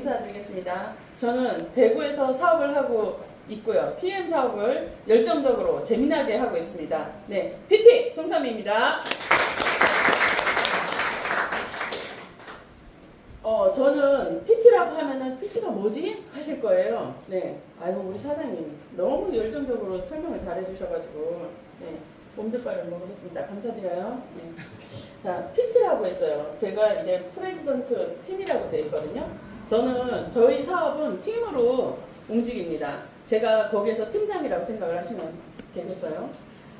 인사드리겠습니다. 저는 대구에서 사업을 하고 있고요. PM 사업을 열정적으로 재미나게 하고 있습니다. 네, PT 송삼입니다. 저는 PT라고 하면은 PT가 뭐지? 하실 거예요. 네, 아이고 우리 사장님 너무 열정적으로 설명을 잘 해주셔가지고 네, 몸둘바를 모르겠습니다. 감사드려요. 네. 자, PT라고 했어요. 제가 이제 프레지던트 팀이라고 되어 있거든요. 저는 저희 사업은 팀으로 움직입니다. 제가 거기에서 팀장이라고 생각을 하시면 되겠어요.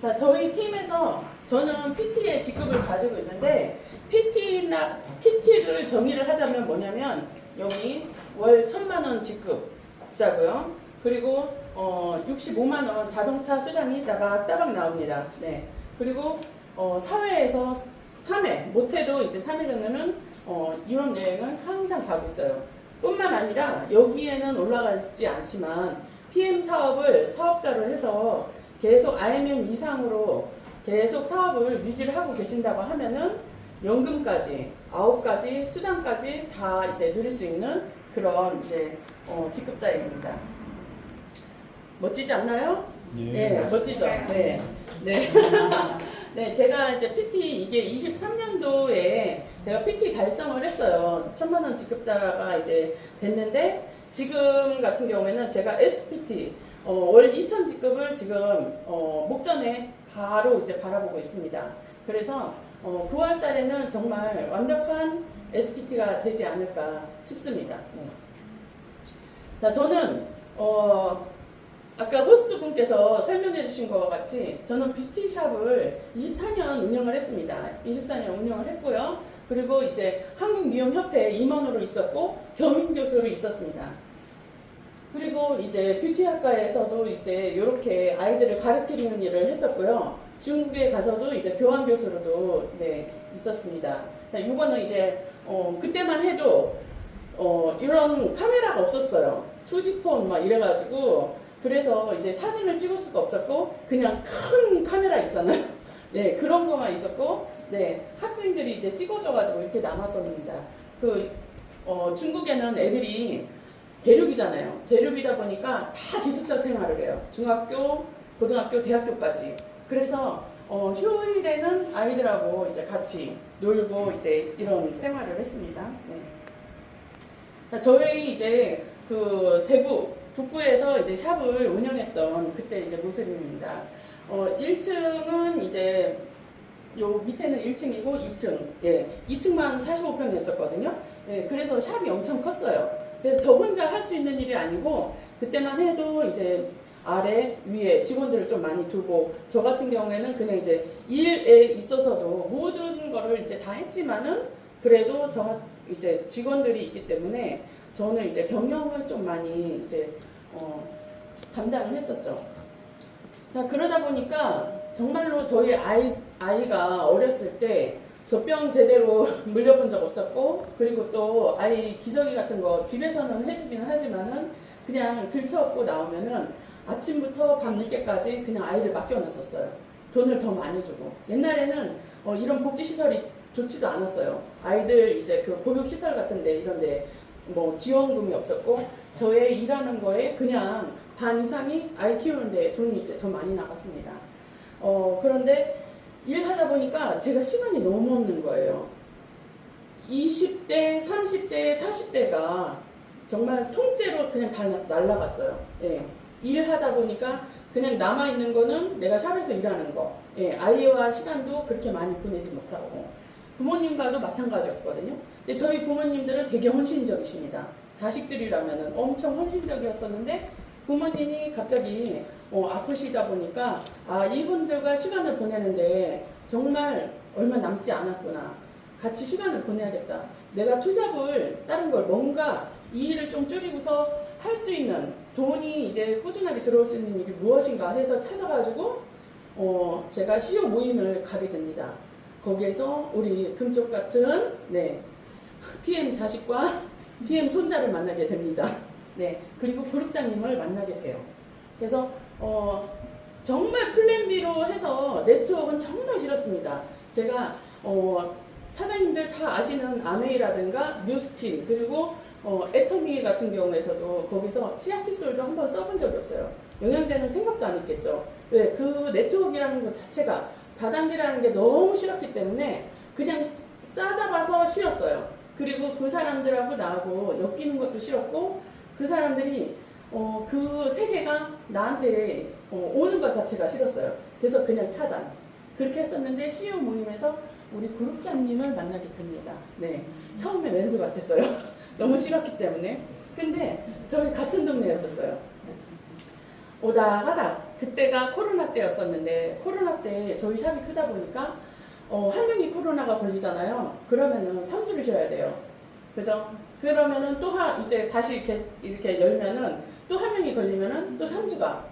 자, 저희 팀에서 저는 PT의 직급을 가지고 있는데 PT를 정의를 하자면 뭐냐면 여기 월 1,000만원 직급자고요. 그리고 65만원 자동차 수당이 따박따박 나옵니다. 네. 그리고 사회에서 3회, 못해도 이제 3회 정도는 유럽 여행을 항상 가고 있어요. 뿐만 아니라 여기에는 올라가지 않지만 PM 사업을 사업자로 해서 계속 IMM 이상으로 계속 사업을 유지를 하고 계신다고 하면은 연금까지 9가지 수당까지 다 이제 누릴 수 있는 그런 이제 직급자입니다. 멋지지 않나요? 네, 멋지죠. 네, 네. 네, 제가 이제 PT 이게 23년도에 제가 PT 달성을 했어요. 1,000만원 직급자가 이제 됐는데 지금 같은 경우에는 제가 SPT 월 2,000 직급을 지금 목전에 바로 이제 바라보고 있습니다. 그래서 9월 달에는 정말 완벽한 SPT가 되지 않을까 싶습니다. 네. 자, 저는 아까 호스트 분께서 설명해 주신 것과 같이 저는 뷰티샵을 24년 운영을 했습니다. 24년 운영을 했고요. 그리고 이제 한국미용협회 임원으로 있었고 겸임교수로 있었습니다. 그리고 이제 뷰티학과에서도 이제 이렇게 아이들을 가르치는 일을 했었고요. 중국에 가서도 이제 교환교수로도 네, 있었습니다. 이거는 이제 그때만 해도 이런 카메라가 없었어요. 투지폰 막 이래가지고 그래서 이제 사진을 찍을 수가 없었고 그냥 큰 카메라 있잖아요. 네, 그런 거만 있었고 네, 학생들이 이제 찍어줘가지고 이렇게 남았었습니다. 중국에는 애들이 대륙이잖아요. 대륙이다 보니까 다 기숙사 생활을 해요. 중학교, 고등학교, 대학교까지. 그래서 휴일에는 아이들하고 이제 같이 놀고 이제 이런 생활을 했습니다. 네. 저희 이제 대구 북구에서 이제 샵을 운영했던 그때 이제 모습입니다. 1층은 이제 요 밑에는 1층이고 2층, 예, 2층만 45평 했었거든요. 예, 그래서 샵이 엄청 컸어요. 그래서 저 혼자 할 수 있는 일이 아니고 그때만 해도 이제 아래 위에 직원들을 좀 많이 두고 저 같은 경우에는 그냥 이제 일에 있어서도 모든 거를 이제 다 했지만은 그래도 저 이제 직원들이 있기 때문에 저는 이제 경영을 좀 많이 이제 담당을 했었죠. 자, 그러다 보니까 정말로 저희 아이가 어렸을 때 젖병 제대로 물려본 적 없었고 그리고 또 아이 기저귀 같은 거 집에서는 해주기는 하지만은 그냥 들쳐업고 나오면은 아침부터 밤늦게까지 그냥 아이를 맡겨놨었어요. 돈을 더 많이 주고. 옛날에는 이런 복지시설이 좋지도 않았어요. 아이들 이제 그 보육시설 같은데 이런데 뭐 지원금이 없었고 저의 일하는 거에 그냥 반 이상이 아이 키우는데 돈이 이제 더 많이 나갔습니다. 그런데 일하다 보니까 제가 시간이 너무 없는 거예요. 20대, 30대, 40대가 정말 통째로 그냥 다 날라갔어요. 예. 일하다 보니까 그냥 남아있는 거는 내가 샵에서 일하는 거. 예. 아이와 시간도 그렇게 많이 보내지 못하고. 부모님과도 마찬가지였거든요. 근데 저희 부모님들은 되게 헌신적이십니다. 자식들이라면 엄청 헌신적이었었는데 부모님이 갑자기 아프시다 보니까 이분들과 시간을 보내는데 정말 얼마 남지 않았구나. 같이 시간을 보내야겠다. 내가 투잡을 다른 걸 뭔가 이 일을 좀 줄이고서 할 수 있는 돈이 이제 꾸준하게 들어올 수 있는 일이 무엇인가 해서 찾아가지고 제가 CEO 모임을 가게 됩니다. 거기에서 우리 금쪽 같은 네, PM 자식과 PM 손자를 만나게 됩니다. 네, 그리고 그룹장님을 만나게 돼요. 그래서 정말 플랜 B로 해서 네트워크는 정말 싫었습니다. 제가 사장님들 다 아시는 아메이라든가 뉴스킨 그리고 애터미 같은 경우에서도 거기서 치아칫솔도 한번 써본 적이 없어요. 영양제는 생각도 안 했겠죠. 왜? 그 네트워크라는 것 자체가 다단계라는 게 너무 싫었기 때문에 그냥 싸잡아서 싫었어요. 그리고 그 사람들하고 나하고 엮이는 것도 싫었고 그 사람들이 그 세계가 나한테 오는 것 자체가 싫었어요. 그래서 그냥 차단. 그렇게 했었는데 CEO 모임에서 우리 그룹장님을 만나게 됩니다. 네, 처음에 왼수 같았어요. 너무 싫었기 때문에. 근데 저희 같은 동네였었어요. 오다가다 그때가 코로나 때였었는데 코로나 때 저희 샵이 크다 보니까 한 명이 코로나가 걸리잖아요. 그러면은 3주를 쉬어야 돼요. 그죠? 그러면은 또 이제 다시 이렇게 열면은 또 한 명이 걸리면은 또 3주가.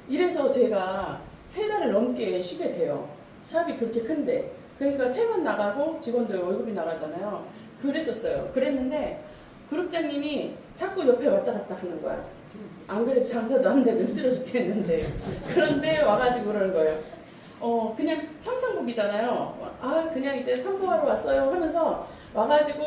이래서 제가 3달을 넘게 쉬게 돼요. 샵이 그렇게 큰데. 그러니까 세만 나가고 직원들 월급이 나가잖아요. 그랬었어요. 그랬는데 그룹장님이 자꾸 옆에 왔다 갔다 하는 거야. 안 그래도 장사도 안 되고 힘들어 죽겠는데. 그런데 와가지고 그러는 거예요. 그냥 평상복이잖아요. 그냥 이제 산보하러 왔어요 하면서 와가지고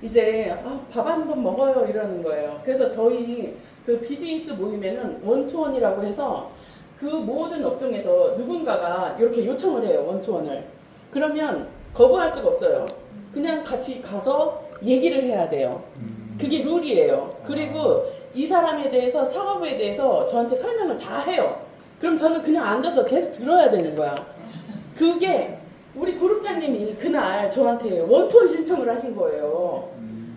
이제 밥 한 번 먹어요 이러는 거예요. 그래서 저희 그 비즈니스 모임에는 원투원이라고 해서 그 모든 업종에서 누군가가 이렇게 요청을 해요. 원투원을. 그러면 거부할 수가 없어요. 그냥 같이 가서 얘기를 해야 돼요. 그게 룰이에요. 그리고 이 사람에 대해서 사업에 대해서 저한테 설명을 다 해요. 그럼 저는 그냥 앉아서 계속 들어야 되는 거야. 그게 우리 그룹장님이 그날 저한테 원투원 신청을 하신 거예요.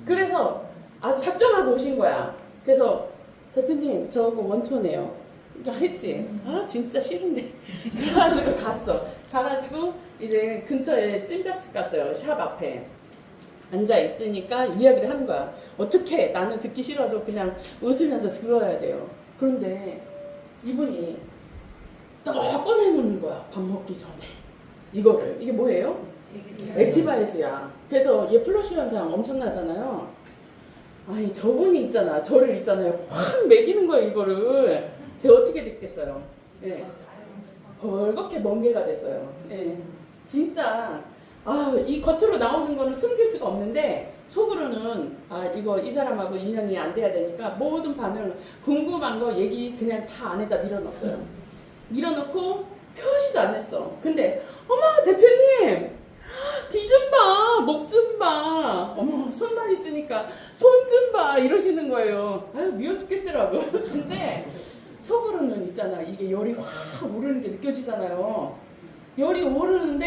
그래서 아주 작정하고 오신 거야. 그래서 대표님 저거 원투원이에요. 그러니까 했지. 진짜 싫은데. 그래가지고 갔어. 가가지고 이제 근처에 찜닭집 갔어요. 샵 앞에. 앉아 있으니까 이야기를 하는 거야. 어떻게 나는 듣기 싫어도 그냥 웃으면서 들어야 돼요. 그런데 이분이 또 꺼내놓는 거야. 밥 먹기 전에. 이거를. 이게 뭐예요? 액티바이즈야. 그래서 얘 플러시 현상 엄청나잖아요. 아니 저분이 있잖아. 저를 있잖아요. 확 매기는 거야 이거를. 제가 어떻게 듣겠어요. 예. 벌겋게 멍게가 됐어요. 예. 진짜 이 겉으로 나오는 거는 숨길 수가 없는데 속으로는 이거 이 사람하고 인연이 안 돼야 되니까 모든 반응 궁금한 거 얘기 그냥 다 안에다 밀어넣었어요. 밀어넣고 표시도 안 했어. 근데 어머 대표님 뒤 좀 봐, 목 좀 봐, 어머 손만 있으니까 손 좀 봐 이러시는 거예요. 미워 죽겠더라고. 근데 속으로는 있잖아. 이게 열이 확 오르는 게 느껴지잖아요. 열이 오르는데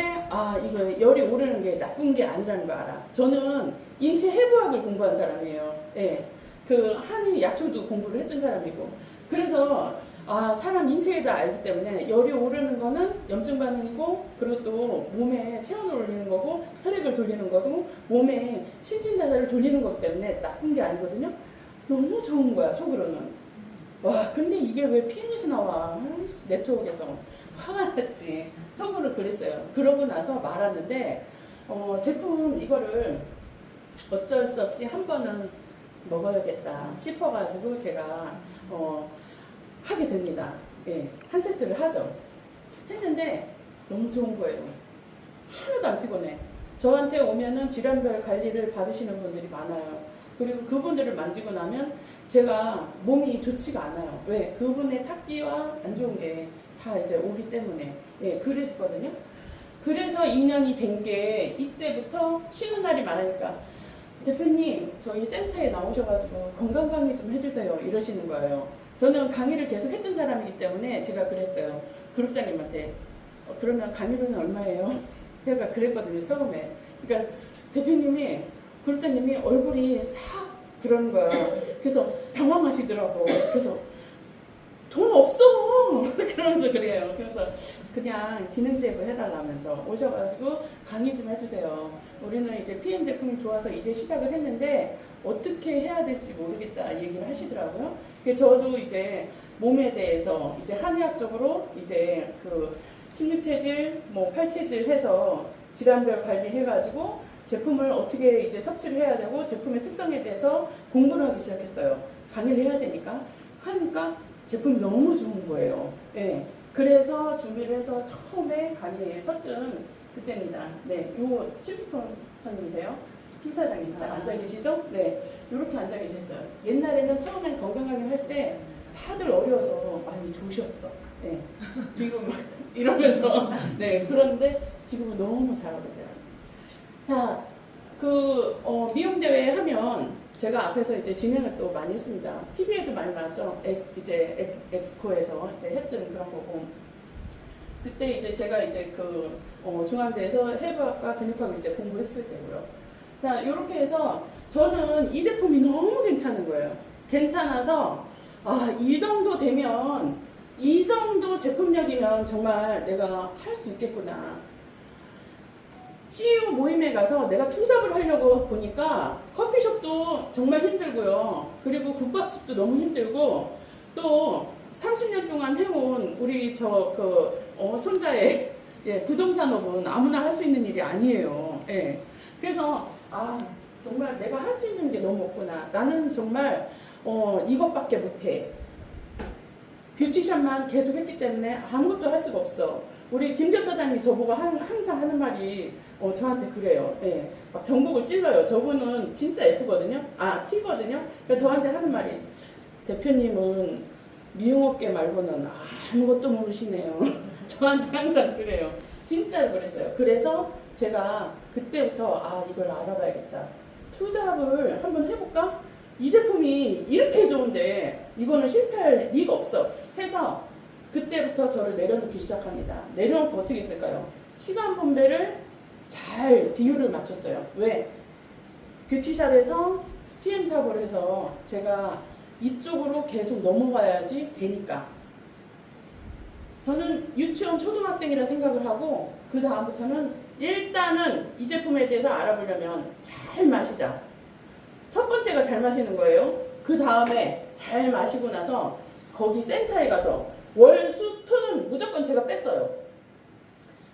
이거 열이 오르는 게 나쁜 게 아니라는 거 알아. 저는 인체 해부학을 공부한 사람이에요. 예. 그 한의 약초도 공부를 했던 사람이고. 그래서 사람 인체에다 알기 때문에 열이 오르는 거는 염증 반응이고 그리고 또 몸에 체온을 올리는 거고 혈액을 돌리는 거고 몸에 신진대사를 돌리는 거기 때문에 나쁜 게 아니거든요. 너무 좋은 거야 속으로는. 와 근데 이게 왜 PN에서 나와. 네트워크에서 화가 났지. 속으로 그랬어요. 그러고 나서 말았는데 제품 이거를 어쩔 수 없이 한 번은 먹어야겠다 싶어가지고 제가 하게 됩니다. 예, 한 세트를 하죠. 했는데 너무 좋은 거예요. 하나도 안 피곤해. 저한테 오면은 질환별 관리를 받으시는 분들이 많아요. 그리고 그분들을 만지고 나면 제가 몸이 좋지가 않아요. 왜? 그분의 탁기와 안 좋은 게 다 이제 오기 때문에. 예, 그랬거든요. 그래서 2년이 된 게 이때부터 쉬는 날이 많으니까 대표님 저희 센터에 나오셔가지고 건강 강의 좀 해주세요 이러시는 거예요. 저는 강의를 계속 했던 사람이기 때문에 제가 그랬어요. 그룹장님한테 그러면 강의료는 얼마예요? 제가 그랬거든요 처음에. 그러니까 대표님이 그룹장님이 얼굴이 싹 그러는 거예요. 그래서 당황하시더라고. 그래서 돈 없어 그러면서 그래요. 그래서 그냥 기능제입을 해달라면서 오셔가지고 강의 좀 해주세요. 우리는 이제 PM 제품이 좋아서 이제 시작을 했는데 어떻게 해야 될지 모르겠다 얘기를 하시더라고요. 저도 이제 몸에 대해서 이제 한의학적으로 이제 그 식립체질, 팔체질 해서 질환별 관리해가지고 제품을 어떻게 이제 섭취를 해야 되고 제품의 특성에 대해서 공부를 하기 시작했어요. 강의를 해야 되니까 하니까 제품이 너무 좋은 거예요. 예. 그래서 준비를 해서 처음에 강의에 섰던 그때입니다. 네, 요 10분 선님이세요? 팀 사장님 딱 앉아 계시죠? 네, 이렇게 앉아 계셨어요. 옛날에는 처음엔 건강하게 할 때 다들 어려워서 많이 조셨어. 네, 뒤로 막 이러면서 네, 그런데 지금은 너무 잘하고 계세요. 자, 미용 대회 하면 제가 앞에서 이제 진행을 또 많이 했습니다. TV에도 많이 나왔죠. 이제 엑스코에서 이제 했던 그런 거고. 그때 이제 제가 이제 중앙대에서 해부학과 근육학을 이제 공부했을 때고요. 자, 이렇게 해서 저는 이 제품이 너무 괜찮은 거예요. 괜찮아서 이 정도 되면, 이 정도 제품력이면 정말 내가 할 수 있겠구나. CEO 모임에 가서 내가 투잡을 하려고 보니까 커피숍도 정말 힘들고요. 그리고 국밥집도 너무 힘들고, 또 30년 동안 해온 우리 손자의 부동산업은 아무나 할 수 있는 일이 아니에요. 예. 그래서 정말 내가 할 수 있는 게 너무 없구나. 나는 정말 이것밖에 못해. 뷰티샵만 계속 했기 때문에 아무것도 할 수가 없어. 우리 김재엽 사장님이 저보고 항상 하는 말이 저한테 그래요. 예. 막 전곡을 찔러요. 저분은 진짜 F거든요. T거든요. 그러니까 저한테 하는 말이, 대표님은 미용업계 말고는 아무것도 모르시네요. 저한테 항상 그래요. 진짜로 그랬어요. 그래서 제가 그때부터 이걸 알아봐야겠다. 투잡을 한번 해볼까? 이 제품이 이렇게 좋은데 이거는 실패할 리가 없어. 해서 그때부터 저를 내려놓기 시작합니다. 내려놓고 어떻게 했을까요? 시간 분배를 잘 비율을 맞췄어요. 왜? 뷰티샵에서 PM 사업을 해서 제가 이쪽으로 계속 넘어가야지 되니까. 저는 유치원 초등학생이라 생각을 하고 그 다음부터는 일단은 이 제품에 대해서 알아보려면 잘 마시자. 첫 번째가 잘 마시는 거예요. 그 다음에 잘 마시고 나서 거기 센터에 가서 월 수 톤은 무조건 제가 뺐어요.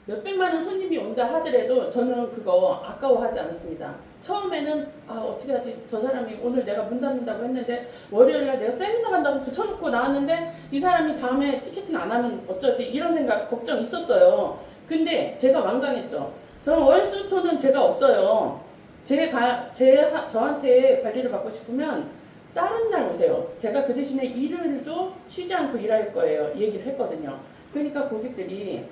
몇백만 원 손님이 온다 하더라도 저는 그거 아까워하지 않았습니다. 처음에는 어떻게 하지? 저 사람이 오늘 내가 문 닫는다고 했는데 월요일날 내가 세미나 간다고 붙여놓고 나왔는데 이 사람이 다음에 티켓팅 안 하면 어쩌지? 이런 생각, 걱정 있었어요. 근데 제가 완강했죠. 저는 월수토는 제가 없어요. 저한테 관리를 받고 싶으면 다른 날 오세요. 제가 그 대신에 일요일도 쉬지 않고 일할 거예요. 얘기를 했거든요. 그러니까 고객들이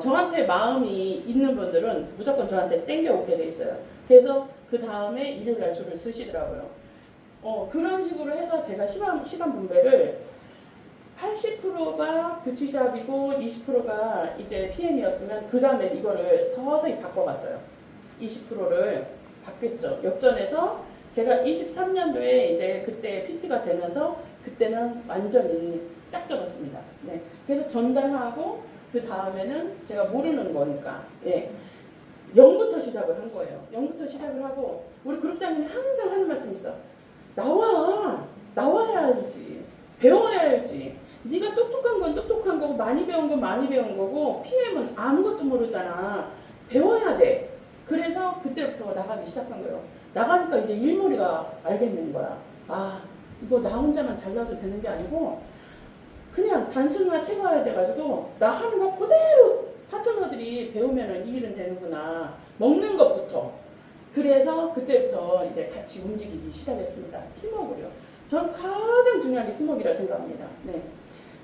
저한테 마음이 있는 분들은 무조건 저한테 땡겨오게 돼 있어요. 그래서 그 다음에 일요일날 줄을 쓰시더라고요. 그런 식으로 해서 제가 시간 분배를 80%가 뷰티샵이고 20%가 이제 PM이었으면 그 다음에 이거를 서서히 바꿔봤어요. 20%를 바뀌었죠. 역전해서 제가 23년도에 이제 그때 PT가 되면서 그때는 완전히 싹 접었습니다. 네. 그래서 전달하고 그 다음에는 제가 모르는 거니까 0부터 시작을 한 거예요. 0부터 시작을 하고 우리 그룹장님이 항상 하는 말씀이 있어. 나와야 알지. 배워야 알지. 네가 똑똑한 건 똑똑한 거고 많이 배운 건 많이 배운 거고 PM은 아무것도 모르잖아. 배워야 돼. 그래서 그때부터 나가기 시작한 거예요. 나가니까 이제 일머리가 알겠는 거야. 이거 나 혼자만 잘나도 되는 게 아니고 그냥 단순화 채워야 돼가지고 나 하는 거 그대로 파트너들이 배우면 이 일은 되는구나. 먹는 것부터. 그래서 그때부터 이제 같이 움직이기 시작했습니다. 팀워크요. 저는 가장 중요한 게 팀워크라고 생각합니다. 네.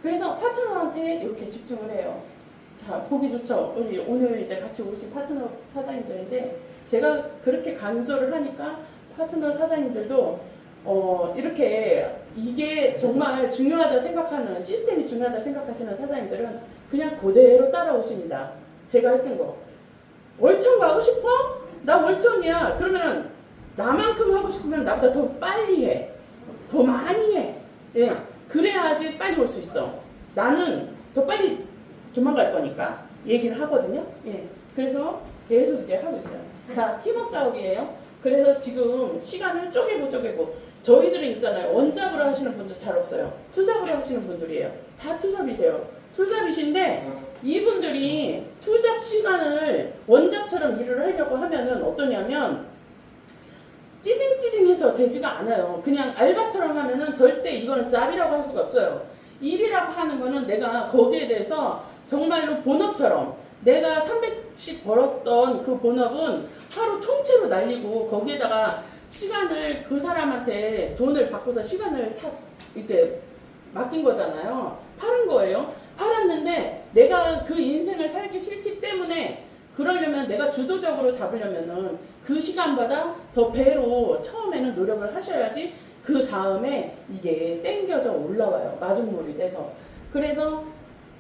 그래서 파트너한테 이렇게 집중을 해요. 자, 보기 좋죠? 우리 오늘 이제 같이 오신 파트너 사장님들인데 제가 그렇게 강조를 하니까 파트너 사장님들도 이렇게 이게 정말 중요하다 생각하는 시스템이 중요하다 생각하시는 사장님들은 그냥 그대로 따라오십니다. 제가 했던 거. 월천 가고 싶어? 나 월천이야. 그러면 나만큼 하고 싶으면 나보다 더 빨리 해. 더 많이 해. 예. 그래야지 빨리 올 수 있어. 나는 더 빨리 도망갈 거니까 얘기를 하거든요. 예. 그래서 계속 이제 하고 있어요. 자, 팀워크 사업이에요. 그래서 지금 시간을 쪼개고 저희들은 있잖아요. 원잡으로 하시는 분들 잘 없어요. 투잡으로 하시는 분들이에요. 다 투잡이세요. 투잡이신데 이분들이 투잡 시간을 원잡처럼 일을 하려고 하면은 어떠냐면 찌징찌징해서 되지가 않아요. 그냥 알바처럼 하면은 절대 이거는 잡이라고 할 수가 없어요. 일이라고 하는 거는 내가 거기에 대해서 정말로 본업처럼 내가 300씩 벌었던 그 본업은 하루 통째로 날리고 거기에다가 시간을 그 사람한테 돈을 받고서 시간을 이렇게 맡긴 거잖아요. 팔은 거예요. 팔았는데 내가 그 인생을 살기 싫기 때문에 그러려면 내가 주도적으로 잡으려면은 그 시간보다 더 배로 처음에는 노력을 하셔야지 그 다음에 이게 땡겨져 올라와요. 마중물이 돼서. 그래서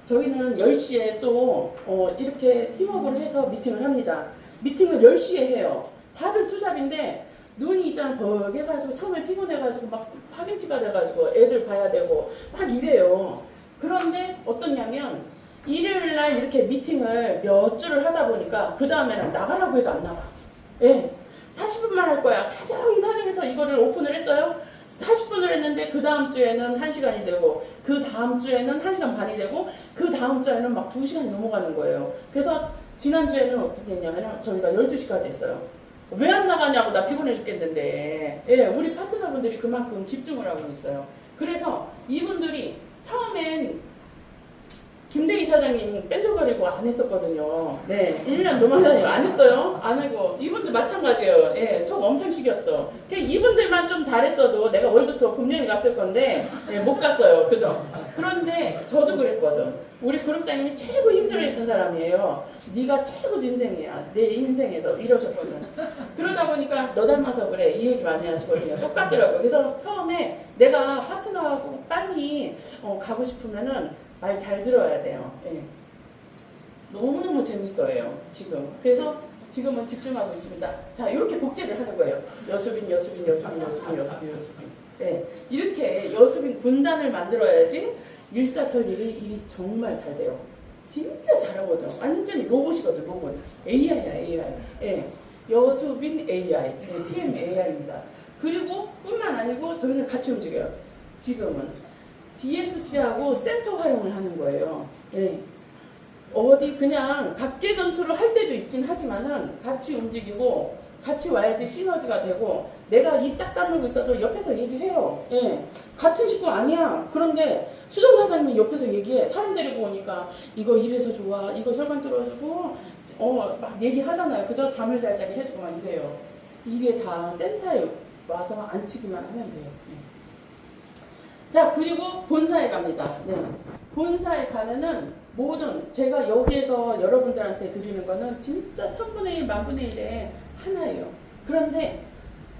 저희는 10시에 또 이렇게 팀워크를 해서 미팅을 합니다. 미팅을 10시에 해요. 다들 투잡인데 눈이 있잖아 벌게가지고 처음에 피곤해가지고 막 파김치가 돼가지고 애들 봐야 되고 막 이래요. 그런데 어떠냐면 일요일날 이렇게 미팅을 몇 주를 하다 보니까 그 다음에는 나가라고 해도 안 나가. 예, 40분만 할 거야. 사정해서 이거를 오픈을 했어요. 40분을 했는데 그 다음 주에는 1시간이 되고 그 다음 주에는 1시간 반이 되고 그 다음 주에는 막 2시간이 넘어가는 거예요. 그래서 지난주에는 어떻게 했냐면 저희가 12시까지 했어요. 왜 안 나가냐고 나 피곤해 죽겠는데. 예, 우리 파트너분들이 그만큼 집중을 하고 있어요. 그래서 이분들이 처음엔 김대희 사장님 뺀돌거리고 안 했었거든요. 네, 1년 넘게 안 했어요. 안 하고 이분도 마찬가지예요. 예, 속 엄청 식였어. 이분들만 좀 잘했어도 내가 월드투어 분명히 갔을 건데 예, 못 갔어요. 그죠? 그런데 저도 그랬거든. 우리 그룹장님이 최고 힘들어했던 사람이에요. 네가 최고 인생이야. 내 인생에서 이러셨거든. 그러다 보니까 너 닮아서 그래. 이 얘기 많이 하시거든요. 똑같더라고요. 그래서 처음에 내가 파트너하고 빨리 가고 싶으면은 말 잘 들어야 돼요. 예. 너무너무 재밌어요. 지금. 그래서 지금은 집중하고 있습니다. 자, 이렇게 복제를 하는 거예요. 여수빈. 예. 이렇게 여수빈 군단을 만들어야지 일이 정말 잘 돼요. 진짜 잘하거든. 완전히 로봇이거든, 로봇. AI야, AI. 예. 여수빈 AI. 예, PM AI입니다. 그리고 뿐만 아니고 저희는 같이 움직여요. 지금은. DSC하고 센터 활용을 하는 거예요. 예. 어디 그냥 각계 전투를 할 때도 있긴 하지만은 같이 움직이고 같이 와야지 시너지가 되고 내가 입 딱 다물고 있어도 옆에서 얘기해요. 예. 같은 식구 아니야. 그런데 수정사장님이 옆에서 얘기해. 사람 데리고 오니까 이거 이래서 좋아. 이거 혈관 뚫어주고 막 얘기하잖아요. 그저 잠을 잘 자게 해주고 막 이래요. 이게 다 센터에 와서 앉히기만 하면 돼요. 예. 자, 그리고 본사에 갑니다. 네. 본사에 가면은 모든 제가 여기에서 여러분들한테 드리는 거는 진짜 1000분의 1, 10,000분의 1의 하나예요. 그런데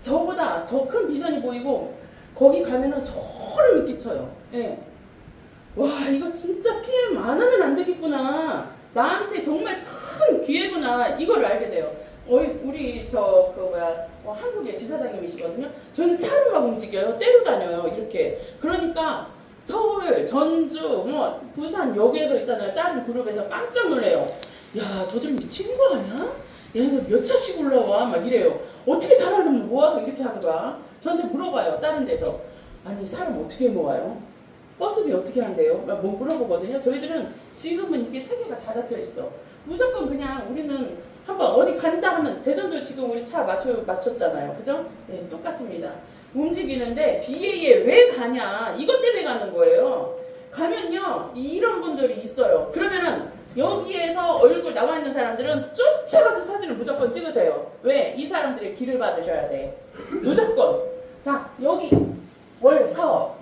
저보다 더 큰 비전이 보이고 거기 가면은 소름이 끼쳐요. 예. 와, 이거 진짜 PM 안 하면 안 되겠구나. 나한테 정말 큰 기회구나. 이걸 알게 돼요. 우리 한국의 지사장님이시거든요. 저희는 차로 막 움직여요. 때로 다녀요. 이렇게. 그러니까 서울, 전주, 부산 여기에서 있잖아요. 다른 그룹에서 깜짝 놀래요. 야, 너들 미친 거 아니야? 얘네들 몇 차씩 올라와? 막 이래요. 어떻게 사람을 모아서 이렇게 하는 거야? 저한테 물어봐요. 다른 데서. 아니, 사람 어떻게 모아요? 버스비 어떻게 한대요? 뭐 물어보거든요. 저희들은 지금은 이게 체계가 다 잡혀 있어. 무조건 그냥 우리는 한번 어디 간다 하면 대전도 지금 우리 차 맞췄잖아요. 그죠? 네, 똑같습니다. 움직이는데 BA에 왜 가냐? 이것 때문에 가는 거예요. 가면요, 이런 분들이 있어요. 그러면은 여기에서 얼굴 나와 있는 사람들은 쫓아가서 사진을 무조건 찍으세요. 왜? 이 사람들의 길을 받으셔야 돼. 무조건. 자, 여기 월 4억.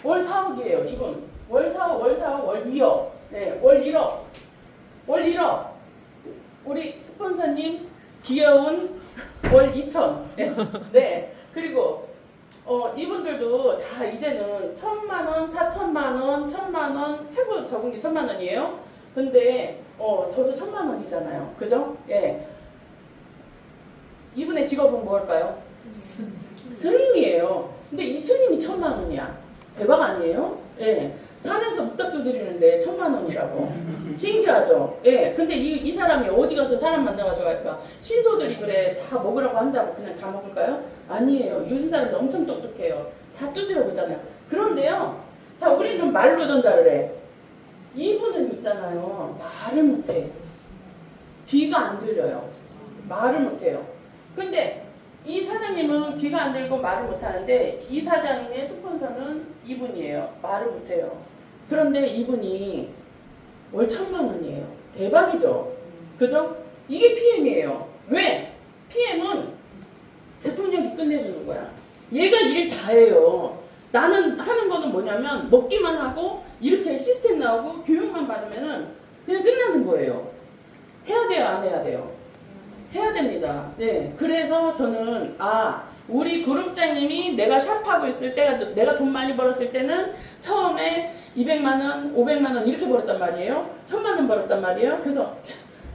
월 4억이에요, 이분. 월 4억, 월 2억. 네, 월 1억. 월 1억. 우리 스폰서님 귀여운 월 2천. 네. 네. 그리고 이분들도 다 이제는 1,000만원, 4천만원, 1,000만원, 최고 적은 게 1,000만원이에요. 근데 저도 1,000만원이잖아요. 그죠? 예. 이분의 직업은 뭘까요? 스님이에요. 근데 이 스님이 1,000만원이야. 대박 아니에요? 예. 산에서 묵닥도 드리는데 1,000만원이라고. 신기하죠? 예. 근데 이 사람이 어디 가서 사람 만나가지고 할까? 신도들이 그래, 다 먹으라고 한다고 그냥 다 먹을까요? 아니에요. 요즘 사람들 엄청 똑똑해요. 다 두드려 보잖아요. 그런데요. 자, 우리는 말로 전달을 해. 이분은 있잖아요. 말을 못해. 귀가 안 들려요. 말을 못해요. 근데 이 사장님은 귀가 안 들고 말을 못하는데 이 사장님의 스폰서는 이분이에요. 말을 못해요. 그런데 이분이 월 1,000만원이에요. 대박이죠. 그죠? 이게 PM이에요. 왜? PM은 제품력이 끝내주는 거야. 얘가 일 다 해요. 나는 하는 거는 뭐냐면 먹기만 하고 이렇게 시스템 나오고 교육만 받으면은 그냥 끝나는 거예요. 해야 돼요, 안 해야 돼요? 해야 됩니다. 네. 그래서 저는 우리 그룹장님이 내가 샵하고 있을 때 내가 돈 많이 벌었을 때는 처음에 200만 원, 500만 원 이렇게 벌었단 말이에요. 1000만 원 벌었단 말이에요. 그래서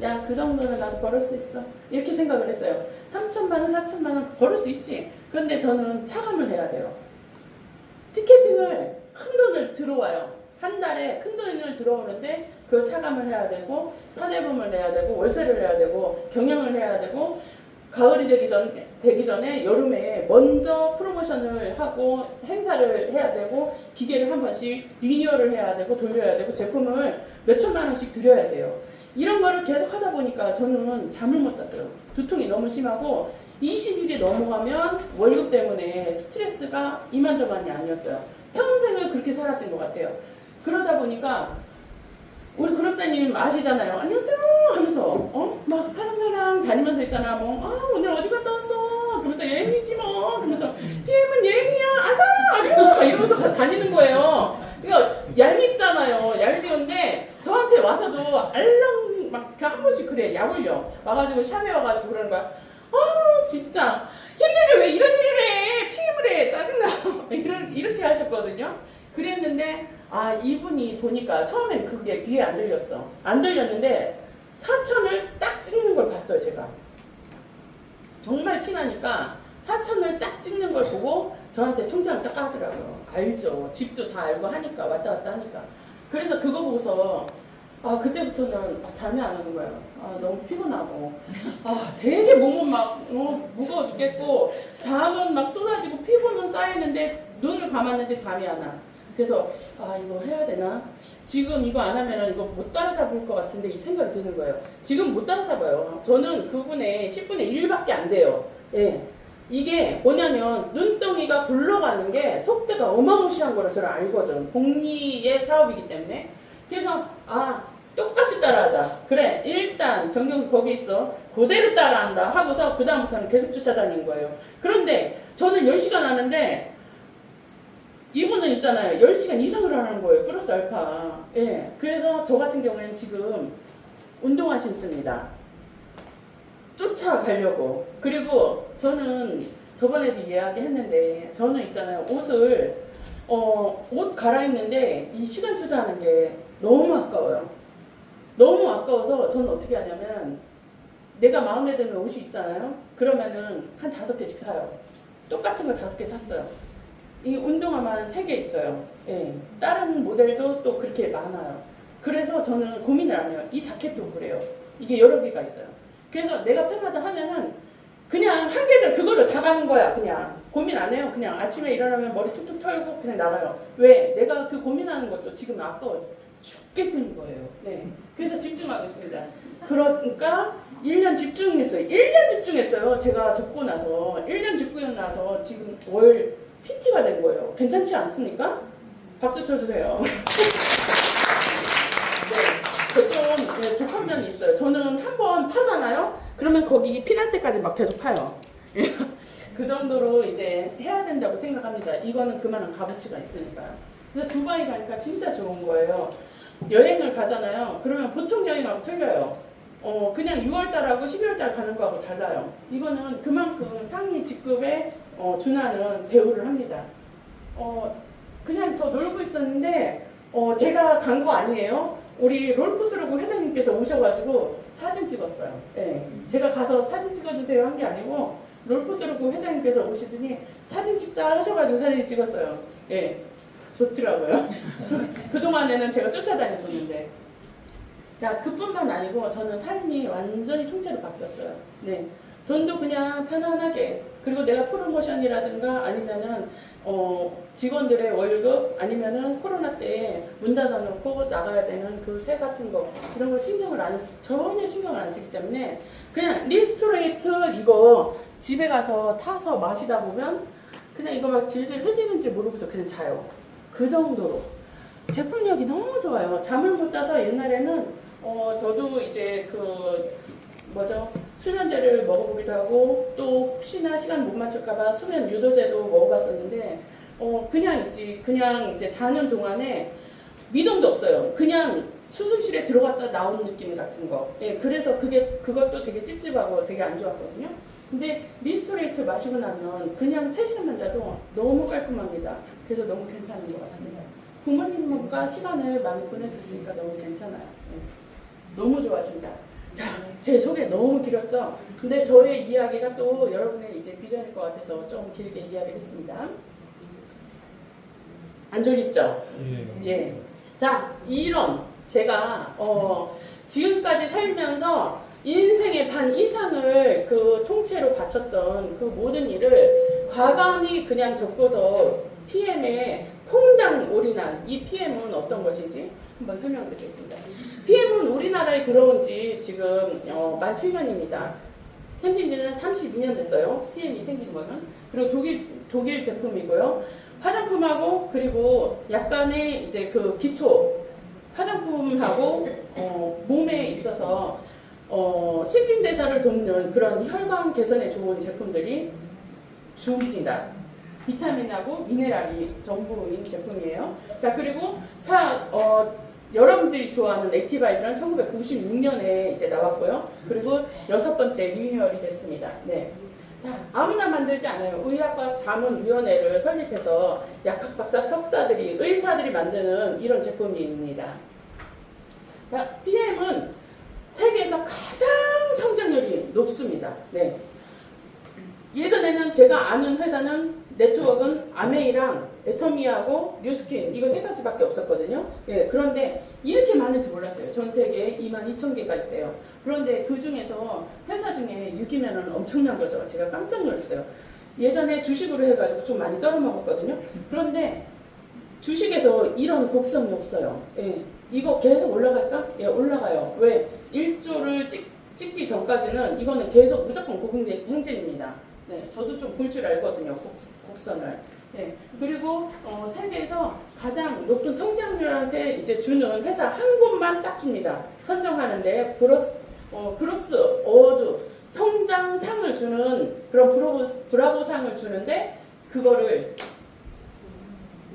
야, 그 정도는 나도 벌을 수 있어. 이렇게 생각을 했어요. 3천만 원, 4천만 원 벌을 수 있지. 그런데 저는 차감을 해야 돼요. 티켓팅을 큰 돈을 들어와요. 한 달에 큰 돈을 들어오는데 그걸 차감을 해야 되고 사대보험을 내야 되고 월세를 내야 되고 경영을 해야 되고 가을이 되기 전에 여름에 먼저 프로모션을 하고 행사를 해야 되고 기계를 한 번씩 리뉴얼을 해야 되고 돌려야 되고 제품을 몇천만 원씩 드려야 돼요. 이런 거를 계속 하다 보니까 저는 잠을 못 잤어요. 두통이 너무 심하고 20일이 넘어가면 월급 때문에 스트레스가 이만저만이 아니었어요. 평생을 그렇게 살았던 것 같아요. 그러다 보니까 우리 그룹장님 아시잖아요. 안녕하세요 하면서 막 사람 다니면서 있잖아. 오늘 어디 갔다 왔어? 그러면서 여행이지 뭐. 그러면서 PM은 여행이야. 아자! 이러면서 다니는 거예요. 그러니까 얄밉잖아요. 얄미운데 저한테 와서도 알랑 막 한 번씩 그래. 약 올려. 와가지고 샵에 와가지고 그러는 거야. 진짜 힘들게 왜 이런 일을 해. PM을 해. 짜증나. 이렇게 하셨거든요. 그랬는데 이분이 보니까 처음엔 그게 귀에 안 들렸어. 안 들렸는데 4천을 딱 찍는 걸 봤어요. 제가 정말 친하니까 4천을 딱 찍는 걸 보고 저한테 통장을 딱 까더라고요. 알죠. 집도 다 알고 하니까 왔다 갔다 하니까. 그래서 그거 보고서 그때부터는 잠이 안 오는 거예요. 너무 피곤하고 되게 몸은 막 무거워 죽겠고 잠은 막 쏟아지고 피곤은 쌓이는데 눈을 감았는데 잠이 안 와. 그래서 이거 해야 되나? 지금 이거 안 하면 이거 못 따라잡을 것 같은데 이 생각이 드는 거예요. 지금 못 따라잡아요. 저는 그분의 10분의 1밖에 안 돼요. 예. 이게 뭐냐면 눈덩이가 굴러가는 게 속도가 어마무시한 거를 저는 알거든. 복리의 사업이기 때문에. 그래서 똑같이 따라하자. 그래 일단 정경수 거기 있어. 그대로 따라한다 하고서 그 다음부터는 계속 쫓아다니는 거예요. 그런데 저는 10시간 하는데 이분은 있잖아요. 10시간 이상을 하는 거예요. 플러스 알파. 예. 그래서 저 같은 경우에는 지금 운동화 신습니다. 쫓아가려고. 그리고 저는 저번에도 이야기했는데 저는 있잖아요. 옷 갈아입는데 이 시간 투자하는 게 너무 아까워요. 너무 아까워서 저는 어떻게 하냐면 내가 마음에 드는 옷이 있잖아요. 그러면은 한 5개씩 사요. 똑같은 거 5개 샀어요. 이 운동화만 3개 있어요. 예. 다른 모델도 또 그렇게 많아요. 그래서 저는 고민을 안 해요. 이 자켓도 그래요. 이게 여러 개가 있어요. 그래서 내가 편하다 하면은 그냥 한 계절 그걸로 다 가는 거야. 그냥 고민 안 해요. 그냥 아침에 일어나면 머리 툭툭 털고 그냥 나가요. 왜? 내가 그 고민하는 것도 지금 아까워 죽겠는 거예요. 네. 그래서 집중하고 있습니다. 그러니까 1년 집중했어요. 1년 집중했어요. 제가 접고 나서 1년 접고 나서 지금 월 PT가 된 거예요. 괜찮지 않습니까? 박수 쳐주세요. 네, 좀 독한 면이 있어요. 저는 한번 파잖아요. 그러면 거기 피날 때까지 막 계속 파요. 그 정도로 이제 해야 된다고 생각합니다. 이거는 그만한 값어치가 있으니까요. 그래서 두바이 가니까 진짜 좋은 거예요. 여행을 가잖아요. 그러면 보통 여행하고 틀려요. 그냥 6월달하고 12월달 가는 거하고 달라요. 이거는 그만큼 상위 직급에 준하는 대우를 합니다. 그냥 저 놀고 있었는데 제가 간 거 아니에요. 우리 롤푸스르고 회장님께서 오셔가지고 사진 찍었어요. 네. 제가 가서 사진 찍어주세요 한 게 아니고 롤푸스르고 회장님께서 오시더니 사진 찍자 하셔가지고 사진 찍었어요. 네. 좋더라고요. 그동안에는 제가 쫓아다녔었는데. 자, 그뿐만 아니고 저는 삶이 완전히 통째로 바뀌었어요. 네. 돈도 그냥 편안하게. 그리고 내가 프로모션이라든가 아니면은 직원들의 월급 아니면은 코로나 때 문 닫아놓고 나가야 되는 그 세 같은 거 이런 거 전혀 신경을 안 쓰기 때문에 그냥 리스토레이트 이거 집에 가서 타서 마시다 보면 그냥 이거 막 질질 흘리는지 모르고서 그냥 자요. 그 정도로 제품력이 너무 좋아요. 잠을 못 자서 옛날에는 저도 이제 뭐죠? 수면제를 먹어보기도 하고 또 혹시나 시간 못 맞출까봐 수면 유도제도 먹어봤었는데 그냥 이제 자는 동안에 미동도 없어요. 그냥 수술실에 들어갔다 나온 느낌 같은 거. 예, 그래서 그것도 되게 찝찝하고 되게 안 좋았거든요. 근데 미스토레이트 마시고 나면 그냥 3시간만 자도 너무 깔끔합니다. 그래서 너무 괜찮은 것 같습니다. 부모님과 시간을 많이 보낼 수 있으니까 너무 괜찮아요. 예, 너무 좋아하십니다. 자, 제 소개 너무 길었죠? 근데 저의 이야기가 또 여러분의 이제 비전일 것 같아서 좀 길게 이야기를 했습니다. 안 졸립죠? 예. 자, 이런 제가 지금까지 살면서 인생의 반 이상을 그 통째로 바쳤던 그 모든 일을 과감히 그냥 적고서 PM에 퐁당 올인한 이 PM은 어떤 것인지 한번 설명드리겠습니다. PM은 우리나라에 들어온 지 지금 17년입니다. 생긴 지는 32년 됐어요. PM이 생긴 거는. 그리고 독일 제품이고요. 화장품하고 그리고 약간의 이제 그 기초 화장품하고 몸에 있어서 신진대사를 돕는 그런 혈관 개선에 좋은 제품들이 주입니다. 비타민하고 미네랄이 전부인 제품이에요. 자, 그리고 여러분들이 좋아하는 액티바이저는 1996년에 이제 나왔고요. 그리고 6번째 리뉴얼이 됐습니다. 네. 자, 아무나 만들지 않아요. 의학과 자문위원회를 설립해서 약학박사, 석사들이, 의사들이 만드는 이런 제품입니다. 자, PM은 세계에서 가장 성장률이 높습니다. 네. 예전에는 제가 아는 회사는 네트워크는 아메이랑 애터미하고 뉴스킨 이거 3가지밖에 없었거든요. 예, 그런데 이렇게 많은지 몰랐어요. 전 세계에 22,000개가 있대요. 그런데 그 중에서 회사 중에 6위면은 엄청난 거죠. 제가 깜짝 놀랐어요. 예전에 주식으로 해가지고 좀 많이 떨어먹었거든요. 그런데 주식에서 이런 곡선이 없어요. 예, 이거 계속 올라갈까? 예, 올라가요. 왜? 1조를 찍기 전까지는 이거는 계속 무조건 고공행진입니다. 네, 저도 좀 볼 줄 알거든요. 곡선을. 네, 그리고 세계에서 가장 높은 성장률한테 이제 주는 회사 한 곳만 딱 줍니다. 선정하는데 그로스 어워드 성장상을 주는 그런 브라보상을 주는데 그거를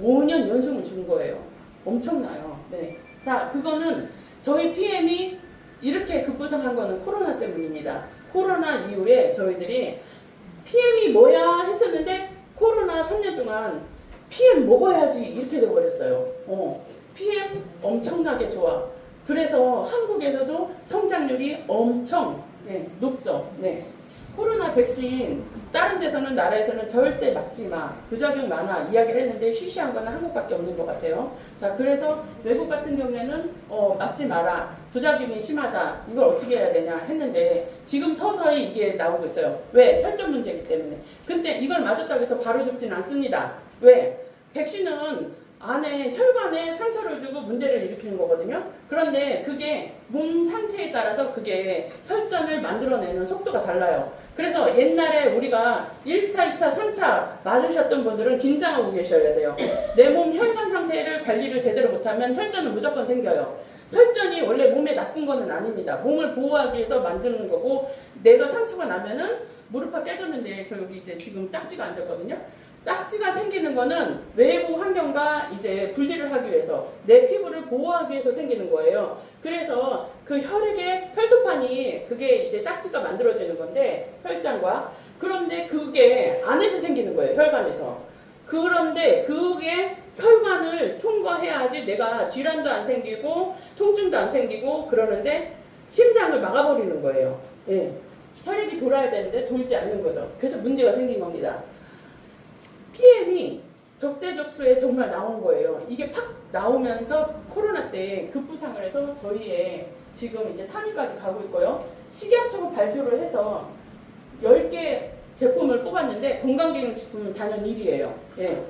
5년 연속을 준 거예요. 엄청나요. 네. 자, 그거는 저희 PM이 이렇게 급부상한 거는 코로나 때문입니다. 코로나 이후에 저희들이 PM이 뭐야 했었는데 코로나 3년 동안 PM 먹어야지 이렇게 돼버렸어요. PM 엄청나게 좋아. 그래서 한국에서도 성장률이 엄청 높죠. 네. 코로나 백신 다른 데서는 나라에서는 절대 맞지 마. 부작용 많아. 이야기를 했는데 쉬쉬한 거는 한국밖에 없는 것 같아요. 자, 그래서 외국 같은 경우에는 맞지 마라. 부작용이 심하다. 이걸 어떻게 해야 되냐 했는데 지금 서서히 이게 나오고 있어요. 왜? 혈전 문제이기 때문에. 근데 이걸 맞았다고 해서 바로 죽진 않습니다. 왜? 백신은 안에 혈관에 상처를 주고 문제를 일으키는 거거든요. 그런데 그게 몸 상태에 따라서 그게 혈전을 만들어내는 속도가 달라요. 그래서 옛날에 우리가 1차, 2차, 3차 맞으셨던 분들은 긴장하고 계셔야 돼요. 내 몸 혈관 상태를 관리를 제대로 못하면 혈전은 무조건 생겨요. 혈전이 원래 몸에 나쁜 거는 아닙니다. 몸을 보호하기 위해서 만드는 거고 내가 상처가 나면은 무릎이 깨졌는데 저 여기 이제 지금 딱지가 앉았거든요. 딱지가 생기는 거는 외부 환경과 이제 분리를 하기 위해서 내 피부를 보호하기 위해서 생기는 거예요. 그래서 그 혈액의 혈소판이 그게 이제 딱지가 만들어지는 건데 혈장과 그런데 그게 안에서 생기는 거예요. 혈관에서. 그런데 그게 혈관을 통과해야지 내가 질환도 안 생기고 통증도 안 생기고 그러는데 심장을 막아버리는 거예요. 예. 혈액이 돌아야 되는데 돌지 않는 거죠. 그래서 문제가 생긴 겁니다. PM이 적재적소에 정말 나온 거예요. 이게 팍 나오면서 코로나 때 급부상을 해서 저희의 지금 이제 3위까지 가고 있고요. 식약처가 발표를 해서 10개 제품을 뽑았는데 건강기능식품은 단연 1위예요. 예.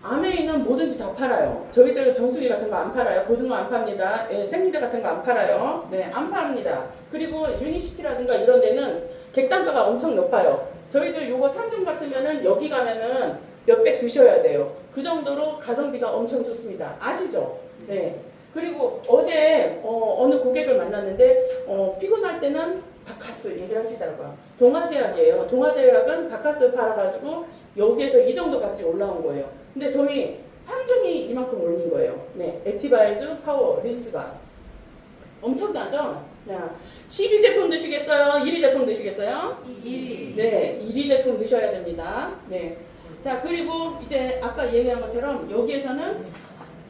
아메이는 뭐든지 다 팔아요. 저희들 정수기 같은 거 안 팔아요. 고등어 안 팝니다. 예, 생리대 같은 거 안 팔아요. 네, 안 팝니다. 그리고 유니시티라든가 이런 데는 객단가가 엄청 높아요. 저희들 요거 3종 같으면은 여기 가면은 몇백 드셔야 돼요. 그 정도로 가성비가 엄청 좋습니다. 아시죠? 네. 그리고 어제 어느 고객을 만났는데 피곤할 때는 바카스 얘기를 하시더라고요. 동아제약이에요. 동아제약은 바카스 팔아가지고 여기에서 이 정도까지 올라온 거예요. 근데 저희 3중이 이만큼 올린 거예요. 네, 액티바이즈 파워 리스가 엄청나죠? 야, 12 제품 드시겠어요? 1위 제품 드시겠어요? 1위. 네, 1위 제품 드셔야 됩니다. 네. 자, 그리고 이제 아까 얘기한 것처럼 여기에서는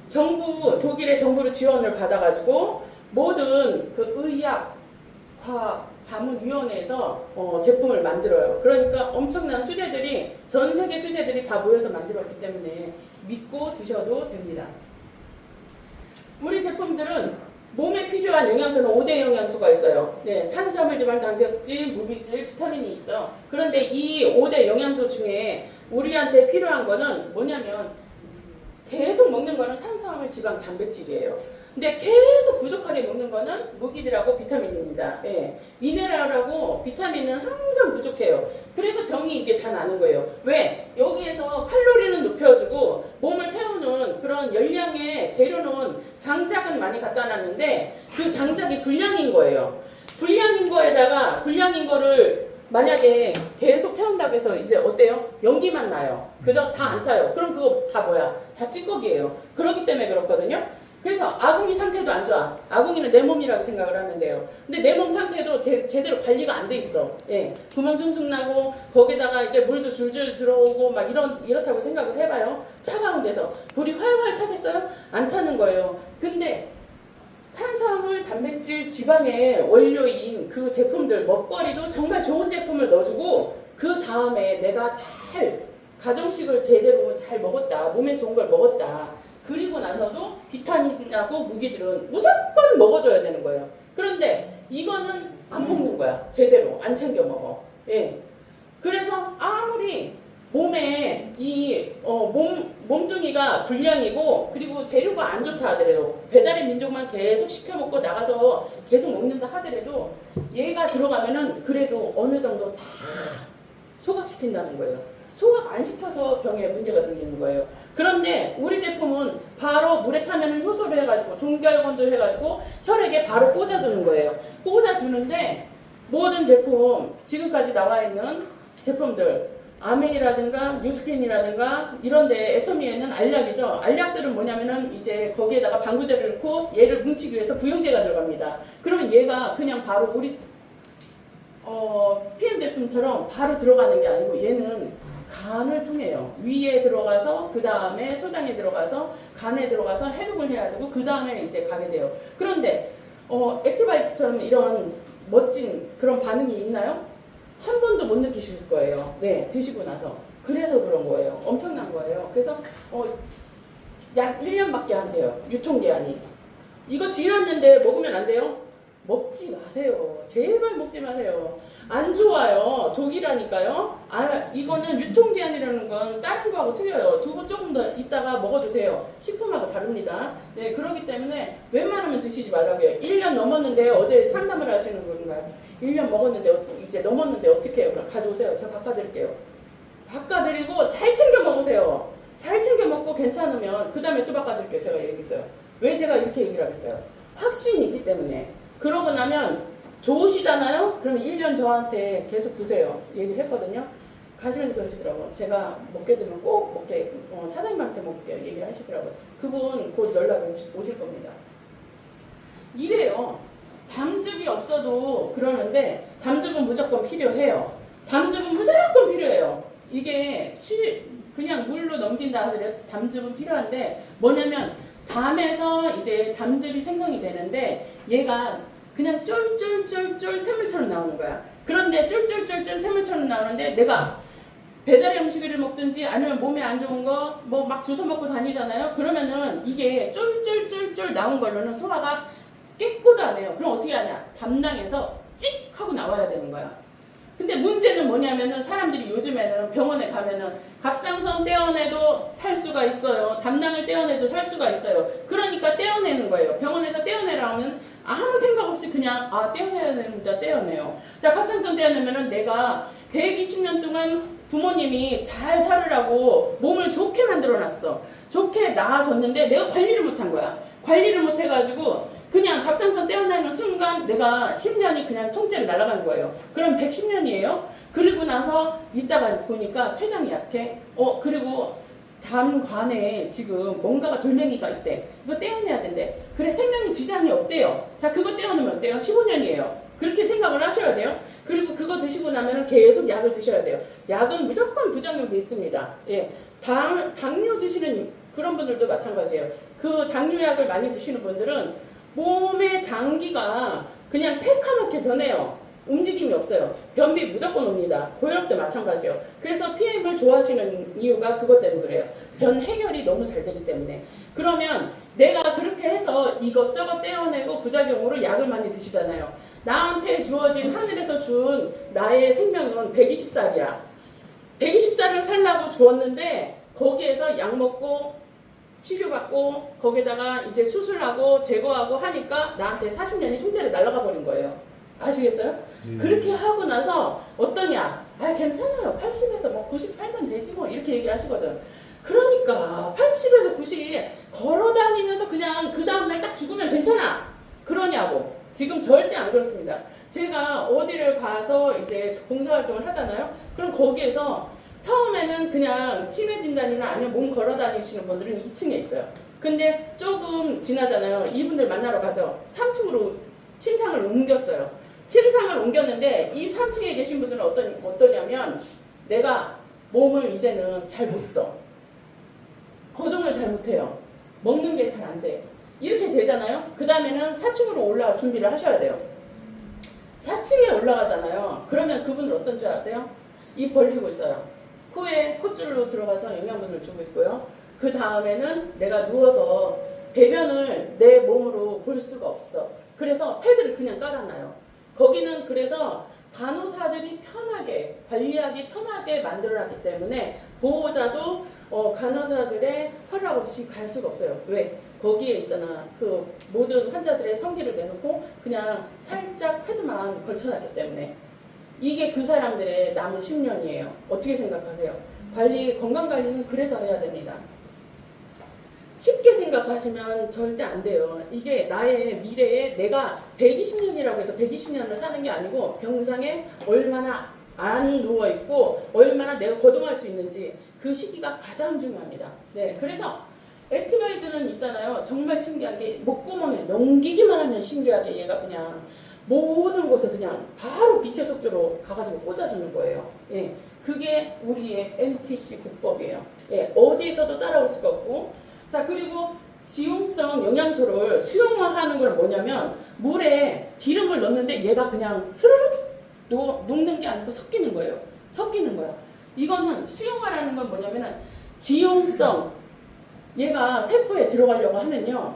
정부, 독일의 정부로 지원을 받아가지고 모든 그 의학, 과학, 자문위원회에서 제품을 만들어요. 그러니까 엄청난 수제들이, 전 세계 수제들이 다 모여서 만들었기 때문에 믿고 드셔도 됩니다. 우리 제품들은 몸에 필요한 영양소는 5대 영양소가 있어요. 네, 탄수화물, 지방, 단백질, 무기질, 비타민이 있죠. 그런데 이 5대 영양소 중에 우리한테 필요한 거는 뭐냐면 계속 먹는 거는 탄수화물, 지방, 단백질이에요. 근데 계속 부족하게 먹는 거는 무기질하고 비타민입니다. 예. 미네랄하고 비타민은 항상 부족해요. 그래서 병이 이게 다 나는 거예요. 왜? 여기에서 칼로리는 높여주고 몸을 태우는 그런 열량의 재료는 장작은 많이 갖다 놨는데 그 장작이 불량인 거예요. 불량인 거에다가 불량인 거를 만약에 계속 태운다고 해서 이제 어때요? 연기만 나요. 그죠? 다 안 타요. 그럼 그거 다 뭐야? 다 찌꺼기예요. 그렇기 때문에 그렇거든요. 그래서 아궁이 상태도 안 좋아. 아궁이는 내 몸이라고 생각을 하면 돼요. 근데 내 몸 상태도 제대로 관리가 안 돼 있어. 예. 구멍 숭숭 나고 거기다가 이제 물도 줄줄 들어오고 막 이렇다고 생각을 해봐요. 차가운 데서 불이 활활 타겠어요? 안 타는 거예요. 근데 탄수화물, 단백질, 지방의 원료인 그 제품들, 먹거리도 정말 좋은 제품을 넣어주고 그 다음에 내가 잘 가정식을 제대로 잘 먹었다. 몸에 좋은 걸 먹었다. 그리고 나서도 비타민하고 무기질은 무조건 먹어줘야 되는 거예요. 그런데 이거는 안 먹는 거야. 제대로 안 챙겨 먹어. 예. 그래서 아무리 몸에 몸뚱이가 불량이고 그리고 재료가 안 좋다 하더라도 배달의 민족만 계속 시켜 먹고 나가서 계속 먹는다 하더라도 얘가 들어가면은 그래도 어느 정도 다 소각시킨다는 거예요. 소각 안 시켜서 병에 문제가 생기는 거예요. 그런데 우리 제품은 바로 물에 타면은 효소를 해가지고 동결건조 해가지고 혈액에 바로 꽂아주는 거예요. 꽂아주는데 모든 제품 지금까지 나와 있는 제품들 아메이라든가 뉴스킨이라든가 이런데 애터미에는 알약이죠. 알약들은 뭐냐면은 이제 거기에다가 방부제를 넣고 얘를 뭉치기 위해서 부용제가 들어갑니다. 그러면 얘가 그냥 바로 우리 PM 제품처럼 바로 들어가는 게 아니고 얘는 간을 통해요. 위에 들어가서 그 다음에 소장에 들어가서 간에 들어가서 해독을 해야 되고 그 다음에 이제 가게 돼요. 그런데 액티바이트처럼 이런 멋진 그런 반응이 있나요? 한 번도 못 느끼실 거예요. 네, 드시고 나서. 그래서 그런 거예요. 엄청난 거예요. 그래서 약 1년밖에 안 돼요. 유통기한이. 이거 지났는데 먹으면 안 돼요? 먹지 마세요. 제발 먹지 마세요. 안 좋아요. 독이라니까요. 이거는 유통기한이라는 건 다른 거하고 틀려요. 두고 조금 더 있다가 먹어도 돼요. 식품하고 다릅니다. 네, 그렇기 때문에 웬만하면 드시지 말라고요. 1년 넘었는데 어제 상담을 하시는 분인가요? 1년 먹었는데 이제 넘었는데 어떻게 해요? 그럼 가져오세요. 제가 바꿔드릴게요. 바꿔드리고 잘 챙겨 먹으세요. 잘 챙겨 먹고 괜찮으면 그 다음에 또 바꿔드릴게요. 제가 얘기했어요. 왜 제가 이렇게 얘기를 하겠어요? 확신이 있기 때문에. 그러고 나면 좋으시잖아요? 그러면 1년 저한테 계속 드세요. 얘기를 했거든요. 가시면서 그러시더라고요. 제가 먹게 되면 꼭 먹게, 사장님한테 먹게요. 얘기를 하시더라고요. 그분 곧 연락이 오실 겁니다. 이래요. 담즙이 없어도 그러는데 담즙은 무조건 필요해요. 담즙은 무조건 필요해요. 이게 그냥 물로 넘긴다 하더라도 담즙은 필요한데 뭐냐면 담에서 이제 담즙이 생성이 되는데 얘가 그냥 쫄쫄쫄쫄 샘물처럼 나오는 거야. 그런데 쫄쫄쫄쫄 샘물처럼 나오는데 내가 배달의 음식을 먹든지 아니면 몸에 안 좋은 거 뭐 막 주워 먹고 다니잖아요. 그러면은 이게 쫄쫄쫄쫄 나온 걸로는 소화가 깨꼬도 안 해요. 그럼 어떻게 하냐? 담낭에서 찍 하고 나와야 되는 거야. 근데 문제는 뭐냐면은 사람들이 요즘에는 병원에 가면은 갑상선 떼어내도 살 수가 있어요. 담낭을 떼어내도 살 수가 있어요. 그러니까 떼어내는 거예요. 병원에서 떼어내라면 아무 생각 없이 그냥 떼어내야 되는데 떼어내요. 자, 갑상선 떼어내면은 내가 120년 동안 부모님이 잘 살으라고 몸을 좋게 만들어 놨어. 좋게 나아졌는데 내가 관리를 못한 거야. 관리를 못 해가지고 그냥 갑상선 떼어내는 순간 내가 10년이 그냥 통째로 날아가는 거예요. 그럼 110년이에요. 그리고 나서 이따가 보니까 췌장이 약해. 그리고 담관에 지금 뭔가가 돌멩이가 있대. 이거 떼어내야 된대. 그래 생명에 지장이 없대요. 자 그거 떼어내면 어때요? 15년이에요. 그렇게 생각을 하셔야 돼요. 그리고 그거 드시고 나면 계속 약을 드셔야 돼요. 약은 무조건 부작용이 있습니다. 예, 당뇨 드시는 그런 분들도 마찬가지예요. 그 당뇨약을 많이 드시는 분들은 몸의 장기가 그냥 새카맣게 변해요. 움직임이 없어요. 변비 무조건 옵니다. 고혈압도 마찬가지예요. 그래서 PM을 좋아하시는 이유가 그것 때문에 그래요. 변 해결이 너무 잘 되기 때문에. 그러면 내가 그렇게 해서 이것저것 떼어내고 부작용으로 약을 많이 드시잖아요. 나한테 주어진 하늘에서 준 나의 생명은 120살이야. 120살을 살라고 주었는데 거기에서 약 먹고 치료받고 거기다가 이제 수술하고 제거하고 하니까 나한테 40년이 통째로 날아가 버린 거예요. 아시겠어요? 그렇게 하고 나서 어떠냐? 괜찮아요. 80에서 뭐 90 살면 되지 뭐 이렇게 얘기하시거든. 그러니까 80에서 90이 걸어다니면서 그냥 그 다음날 딱 죽으면 괜찮아. 그러냐고. 지금 절대 안 그렇습니다. 제가 어디를 가서 이제 봉사활동을 하잖아요. 그럼 거기에서 처음에는 그냥 치매 진단이나 아니면 몸 걸어 다니시는 분들은 2층에 있어요. 근데 조금 지나잖아요. 이분들 만나러 가죠. 3층으로 침상을 옮겼어요. 침상을 옮겼는데 이 3층에 계신 분들은 어떠냐면 내가 몸을 이제는 잘 못 써. 거동을 잘 못해요. 먹는 게 잘 안 돼. 이렇게 되잖아요. 그 다음에는 4층으로 올라갈 준비를 하셔야 돼요. 4층에 올라가잖아요. 그러면 그분들 어떤 줄 아세요? 입 벌리고 있어요. 코에 콧줄로 들어가서 영양분을 주고 있고요. 그 다음에는 내가 누워서 배변을 내 몸으로 볼 수가 없어. 그래서 패드를 그냥 깔아놔요. 거기는 그래서 간호사들이 편하게 관리하기 편하게 만들어놨기 때문에 보호자도 간호사들의 허락 없이 갈 수가 없어요. 왜? 거기에 있잖아. 그 모든 환자들의 성기를 내놓고 그냥 살짝 패드만 걸쳐놨기 때문에 이게 그 사람들의 남은 10년이에요. 어떻게 생각하세요? 건강관리는 그래서 해야 됩니다. 쉽게 생각하시면 절대 안 돼요. 이게 나의 미래에 내가 120년이라고 해서 120년을 사는 게 아니고 병상에 얼마나 안 누워있고 얼마나 내가 거동할 수 있는지 그 시기가 가장 중요합니다. 네, 그래서 액티바이즈는 있잖아요. 정말 신기하게 목구멍에 넘기기만 하면 신기하게 얘가 그냥 모든 곳에 그냥 바로 빛의 속도로 가가지고 꽂아주는 거예요. 예, 그게 우리의 NTC 국법이에요. 예, 어디에서도 따라올 수가 없고. 자, 그리고 지용성 영양소를 수용화하는 건 뭐냐면 물에 기름을 넣는데 얘가 그냥 스르륵 녹는 게 아니고 섞이는 거예요. 섞이는 거야. 이거는 수용화라는 건 뭐냐면은 지용성 얘가 세포에 들어가려고 하면요.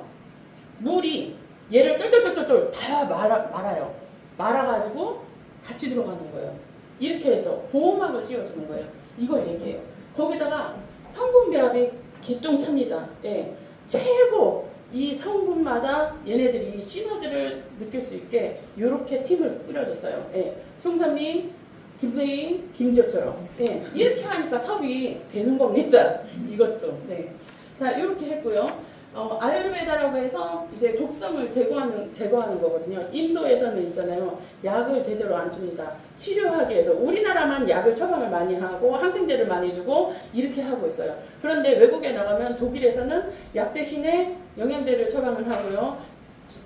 물이 얘를 똘똘똘똘 다 말아요. 말아가지고 같이 들어가는 거예요. 이렇게 해서 보호막을 씌워주는 거예요. 이걸 얘기해요. 거기다가 성분배합이 기똥찹니다. 예, 최고 이 성분마다 얘네들이 시너지를 느낄 수 있게 이렇게 팀을 꾸려줬어요. 예, 송삼민, 김대인, 김지엽처럼 예, 이렇게 하니까 섭이 되는 겁니다. 이것도 네. 자, 이렇게 했고요. 아유르베다라고 해서 이제 독성을 제거하는 거거든요. 인도에서는 있잖아요. 약을 제대로 안 줍니다. 치료하기 위해서 우리나라만 약을 처방을 많이 하고 항생제를 많이 주고 이렇게 하고 있어요. 그런데 외국에 나가면 독일에서는 약 대신에 영양제를 처방을 하고요.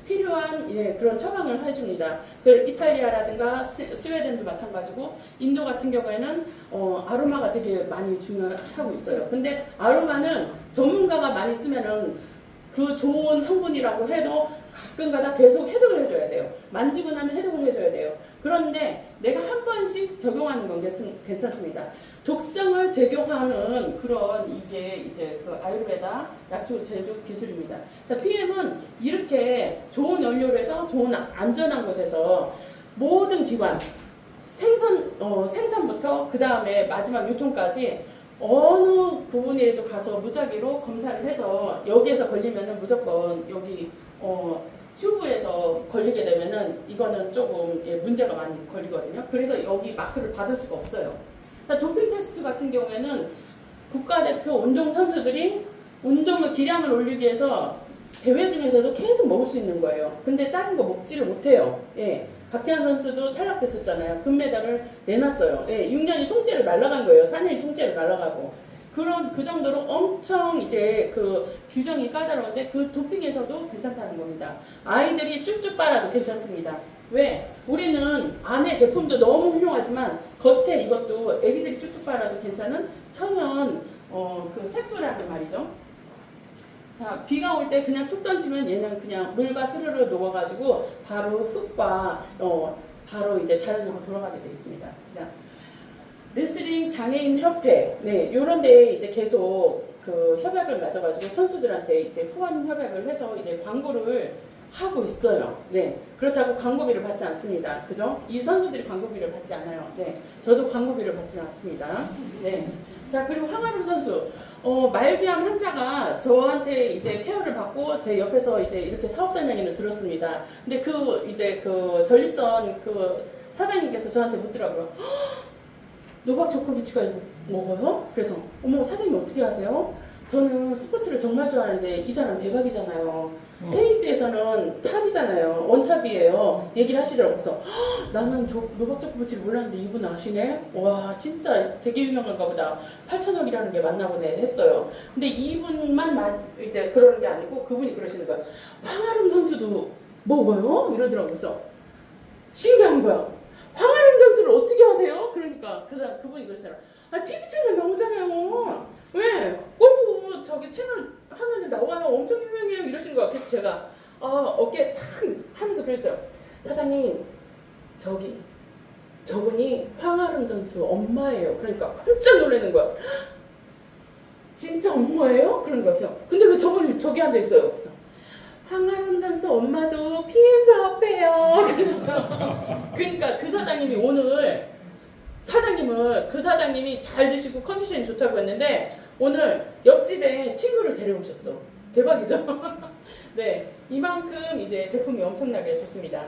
필요한 그런 처방을 해줍니다. 그 이탈리아라든가 스웨덴도 마찬가지고 인도 같은 경우에는 아로마가 되게 많이 중요하고 있어요. 근데 아로마는 전문가가 많이 쓰면은 그 좋은 성분이라고 해도 가끔가다 계속 해독을 해줘야 돼요. 만지고 나면 해독을 해줘야 돼요. 그런데 내가 한 번씩 적용하는 건 괜찮습니다. 독성을 제거하는 그런 이게 이제 그 아유르베다 약초 제조 기술입니다. PM은 이렇게 좋은 연료를 해서 좋은 안전한 곳에서 모든 기관 생산부터 그 다음에 마지막 유통까지 어느 부분에도 가서 무작위로 검사를 해서 여기에서 걸리면은 무조건 여기 튜브에서 걸리게 되면은 이거는 조금 문제가 많이 걸리거든요. 그래서 여기 마크를 받을 수가 없어요. 도핑 테스트 같은 경우에는 국가대표 운동선수들이 운동의 기량을 올리기 위해서 대회 중에서도 계속 먹을 수 있는 거예요. 근데 다른 거 먹지를 못해요. 예. 박태환 선수도 탈락됐었잖아요. 금메달을 내놨어요. 예. 6년이 통째로 날아간 거예요. 4년이 통째로 날아가고. 그 정도로 엄청 이제 그 규정이 까다로운데 그 도핑에서도 괜찮다는 겁니다. 아이들이 쭉쭉 빨아도 괜찮습니다. 왜? 우리는 안에 제품도 너무 훌륭하지만 겉에 이것도 애기들이 쭉쭉 빨아도 괜찮은 천연 그 색소라는 말이죠. 자, 비가 올 때 그냥 툭 던지면 얘는 그냥 물과 스르르 녹아가지고 바로 흙과 바로 이제 자연으로 돌아가게 되어 있습니다. 그냥 레슬링 장애인 협회, 네, 요런 데에 이제 계속 그 협약을 맺어가지고 선수들한테 이제 후원 협약을 해서 이제 광고를 하고 있어요. 네, 그렇다고 광고비를 받지 않습니다. 그죠? 이 선수들이 광고비를 받지 않아요. 네, 저도 광고비를 받지 않습니다. 네. 자, 그리고 황아름 선수, 말기암 환자가 저한테 이제 케어를 받고 제 옆에서 이제 이렇게 사업 설명회를 들었습니다. 근데 이제 전립선 사장님께서 저한테 묻더라고요. 노박 조코비치가 이거 먹어요? 그래서 어머 사장님 어떻게 아세요? 저는 스포츠를 정말 좋아하는데 이 사람 대박이잖아요. 테니스에서는 탑이잖아요. 원탑이에요. 얘기를 하시더라고요. 그래서 나는 노박 조코비치를 몰랐는데 이분 아시네? 와 진짜 되게 유명한가 보다. 8천억이라는 게 맞나 보네 했어요. 근데 이분만 이제 그러는 게 아니고 그분이 그러시는 거야. 황아름 선수도 먹어요? 이러더라고요. 그래서 신기한 거야. 황아름 점수를 어떻게 하세요? 그러니까 그분이 그러시잖아요. 아 TV 틀면 나오잖아요. 왜? 골프 저기 채널 하면 나와요. 엄청 유명해요. 이러신 거야. 그래서 제가 어깨 탁 하면서 그랬어요. 사장님 저분이 황아름 선수 엄마예요. 그러니까 깜짝 놀라는 거야. 진짜 엄마예요? 그런 거야. 그래서 근데 왜 저분이 저기 앉아 있어요? 그래서 황아름 선수 엄마도 PM 사업해요. 그래서 그러니까 그 사장님이 오늘 그 사장님이 잘 드시고 컨디션이 좋다고 했는데 오늘 옆집에 친구를 데려오셨어. 대박이죠? 네, 이만큼 이제 제품이 엄청나게 좋습니다.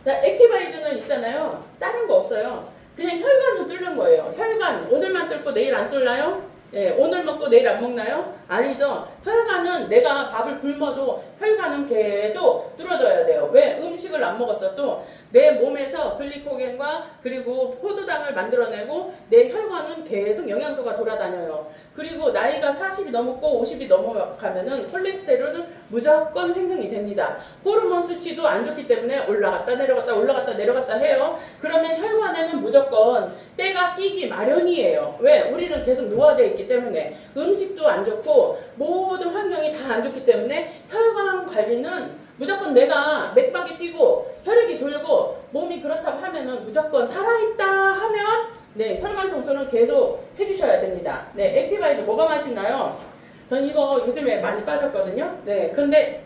자, 액티바이즈는 있잖아요. 다른 거 없어요. 그냥 혈관을 뚫는 거예요. 혈관 오늘만 뚫고 내일 안 뚫나요? 네, 오늘 먹고 내일 안 먹나요? 아니죠. 혈관은 내가 밥을 굶어도 혈관은 계속 뚫어져야 돼요. 왜? 음식을 안 먹었어도 내 몸에서 글리코겐과 그리고 포도당을 만들어내고 내 혈관은 계속 영양소가 돌아다녀요. 그리고 나이가 40이 넘었고 50이 넘어가면은 콜레스테롤은 무조건 생성이 됩니다. 호르몬 수치도 안 좋기 때문에 올라갔다 내려갔다 해요. 그러면 혈관에는 무조건 때가 끼기 마련이에요. 왜? 우리는 계속 노화되어 있기 때문에 음식도 안 좋고 모든 환경이 다 안 좋기 때문에 혈관 관리는 무조건 내가 맥박이 뛰고 혈액이 돌고 몸이 그렇다고 하면은 무조건 살아있다 하면 네, 혈관 청소는 계속 해주셔야 됩니다. 네, 액티바이저 뭐가 맛있나요? 전 이거 요즘에 많이 빠졌거든요. 네, 근데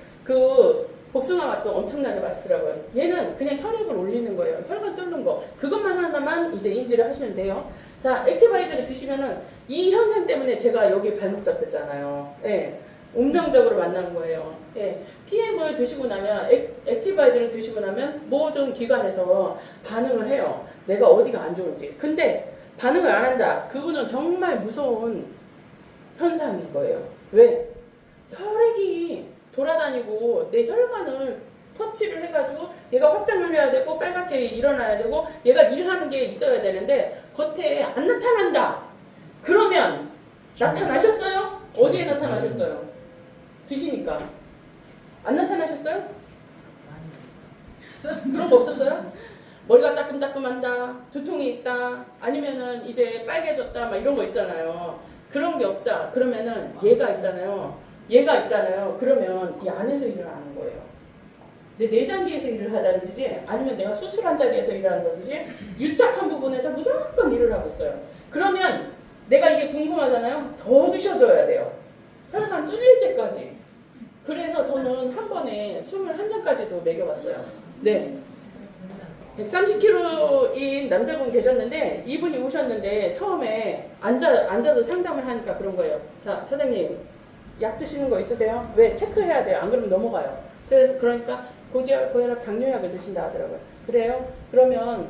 복숭아 맛도 엄청나게 맛있더라고요. 얘는 그냥 혈액을 올리는 거예요. 혈관 뚫는 거. 그것만 하나만 이제 인지를 하시면 돼요. 자, 액티바이저를 드시면은 이 현상 때문에 제가 여기 발목 잡혔잖아요. 예. 운명적으로 만난 거예요. 예. PM을 드시고 나면, 액티바이저를 드시고 나면 모든 기관에서 반응을 해요. 내가 어디가 안 좋은지. 근데 반응을 안 한다. 그분은 정말 무서운 현상일 거예요. 왜? 혈액이 돌아다니고 내 혈관을 터치를 해가지고 얘가 확장을 해야 되고 빨갛게 일어나야 되고 얘가 일하는 게 있어야 되는데 겉에 안 나타난다. 그러면 나타나셨어요? 어디에 나타나셨어요? 드시니까. 안 나타나셨어요? 그런 거 없었어요? 머리가 따끔따끔한다, 두통이 있다, 아니면은 이제 빨개졌다, 막 이런 거 있잖아요. 그런 게 없다. 그러면은 얘가 있잖아요. 그러면 이 안에서 일을 하는 거예요. 내 내장기에서 일을 하든지 아니면 내가 수술한 자리에서 일을 한다든지 유착한 부분에서 무조건 일을 하고 있어요. 그러면 내가 이게 궁금하잖아요. 더 드셔줘야 돼요. 혈관 뚫릴 때까지. 그래서 저는 한 번에 21잔까지도 먹여봤어요. 네. 130kg인 남자분 계셨는데 이분이 오셨는데 처음에 앉아서 상담을 하니까 그런 거예요. 자, 사장님 약 드시는 거 있으세요? 왜? 체크해야 돼요. 안 그러면 넘어가요. 그러니까 고혈압, 당뇨약을 드신다 하더라고요. 그래요? 그러면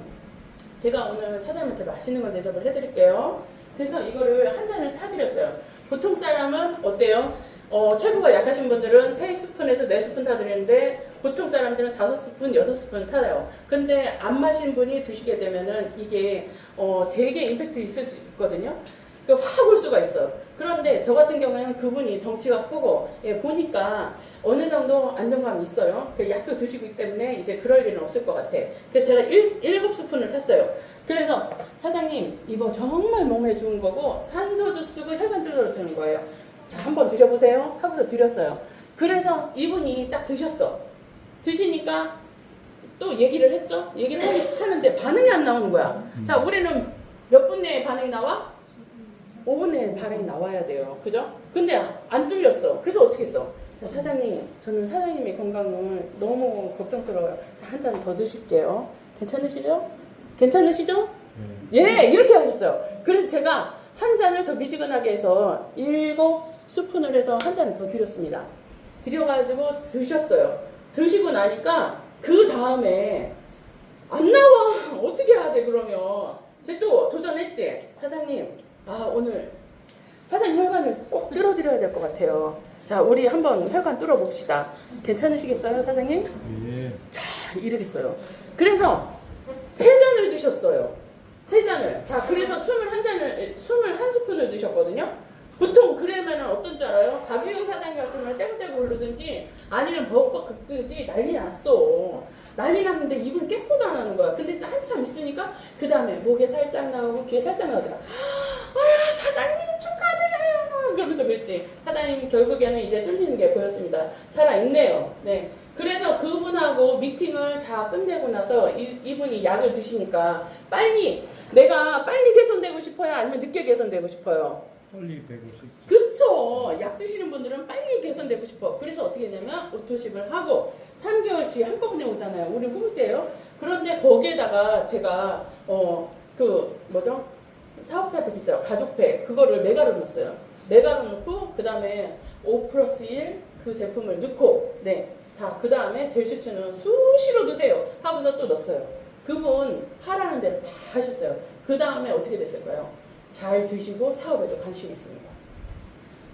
제가 오늘 사장님한테 맛있는 거 대접을 해드릴게요. 그래서 이거를 한 잔을 타드렸어요. 보통 사람은 어때요? 체구가 약하신 분들은 3스푼에서 4스푼 타드리는데 보통 사람들은 5스푼, 6스푼 타요. 근데 안 마신 분이 드시게 되면은 이게 되게 임팩트 있을 수 있거든요. 확 올 수가 있어요. 그런데 저 같은 경우에는 그분이 덩치가 크고 보니까 어느 정도 안정감이 있어요. 약도 드시고 있기 때문에 이제 그럴 일은 없을 것 같아. 그래서 제가 7스푼을 탔어요. 그래서 사장님 이거 정말 몸에 좋은 거고 산소도 쓰고 혈관 뚫어주는 거예요. 자, 한번 드셔보세요 하고서 드렸어요. 그래서 이분이 딱 드셨어. 드시니까 또 얘기를 했죠. 얘기를 하는데 반응이 안 나오는 거야. 자, 우리는 몇 분 내에 반응이 나와? 5분 내에 반응이 나와야 돼요. 그죠? 근데 안 뚫렸어. 그래서 어떻게 했어? 자, 사장님, 저는 사장님의 건강을 너무 걱정스러워요. 자, 한 잔 더 드실게요. 괜찮으시죠? 괜찮으시죠? 예, 이렇게 하셨어요. 그래서 제가 한 잔을 더 미지근하게 해서 7스푼을 해서 한 잔을 더 드렸습니다. 드려가지고 드셨어요. 드시고 나니까 그 다음에 안 나와. 어떻게 해야 돼 그러면. 제가 또 도전했지. 사장님, 오늘 사장님 혈관을 꼭 뚫어드려야 될 것 같아요. 자, 우리 한번 혈관 뚫어봅시다. 괜찮으시겠어요 사장님? 예. 자, 이러겠어요. 그래서 3잔을 드셨어요. 3잔을. 자, 그래서 21스푼을 드셨거든요. 보통 그러면 어떤 줄 알아요? 박유경 사장님 같으면 떼고떼고 오르든지 아니면 버벅버벅 긁든지 난리 났어. 난리 났는데 이분 깨끗도 안 하는 거야. 근데 한참 있으니까 그 다음에 목에 살짝 나오고 귀에 살짝 나오더라. 사장님 축하드려요. 그러면서 그랬지. 사장님 결국에는 이제 뚫리는 게 보였습니다. 살아있네요. 네. 그래서 그분하고 미팅을 다 끝내고 나서 이분이 약을 드시니까 내가 빨리 개선되고 싶어요? 아니면 늦게 개선되고 싶어요? 빨리 되고 싶죠. 그쵸. 약 드시는 분들은 빨리 개선되고 싶어. 그래서 어떻게 되냐면 오토십을 하고 3개월치 한꺼번에 오잖아요. 우리 후불제예요. 그런데 거기에다가 제가 사업자팩 있죠. 가족팩 그거를 메가로 넣었어요. 메가로 넣고 그 다음에 5+1 그 제품을 넣고 그 다음에 젤슈츠는 수시로 드세요 하고서 또 넣었어요. 그분 하라는 대로 다 하셨어요. 그 다음에 어떻게 됐을까요? 잘 드시고 사업에도 관심이 있습니다.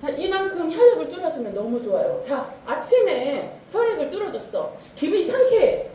자, 이만큼 혈액을 뚫어주면 너무 좋아요. 자, 아침에 혈액을 뚫어줬어. 기분이 상쾌해.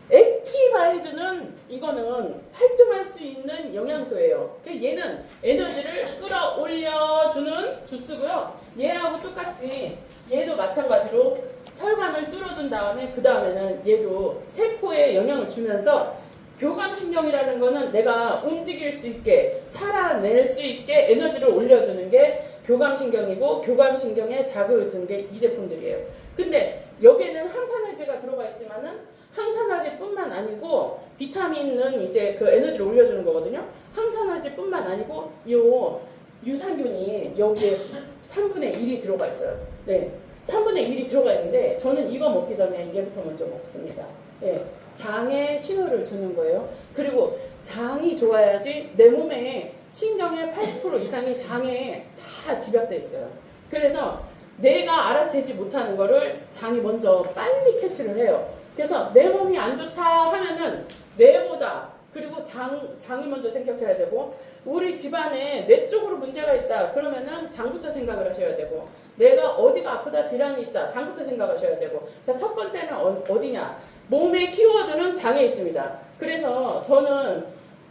액티바이즈는 이거는 활동할 수 있는 영양소예요. 얘는 에너지를 끌어올려주는 주스고요. 얘하고 똑같이 얘도 마찬가지로 혈관을 뚫어준 다음에 그 다음에는 얘도 세포에 영향을 주면서 교감신경이라는 거는 내가 움직일 수 있게 살아낼 수 있게 에너지를 올려주는 게 교감신경이고 교감신경에 자극을 주는 게 이 제품들이에요. 근데 여기에는 항산화제가 들어가 있지만은 항산화제뿐만 아니고 비타민은 이제 그 에너지를 올려주는 거거든요. 항산화제뿐만 아니고 요 유산균이 여기에 3분의 1이 들어가 있어요. 네, 3분의 1이 들어가 있는데 저는 이거 먹기 전에 얘부터 먼저 먹습니다. 네, 장에 신호를 주는 거예요. 그리고 장이 좋아야지 내 몸에 신경의 80% 이상이 장에 다 집약돼 있어요. 그래서 내가 알아채지 못하는 거를 장이 먼저 빨리 캐치를 해요. 그래서 내 몸이 안 좋다 하면은 뇌보다 그리고 장이 먼저 생각해야 되고 우리 집안에 뇌 쪽으로 문제가 있다 그러면은 장부터 생각을 하셔야 되고 내가 어디가 아프다 질환이 있다 장부터 생각하셔야 되고 자, 첫 번째는 어디냐 몸의 키워드는 장에 있습니다. 그래서 저는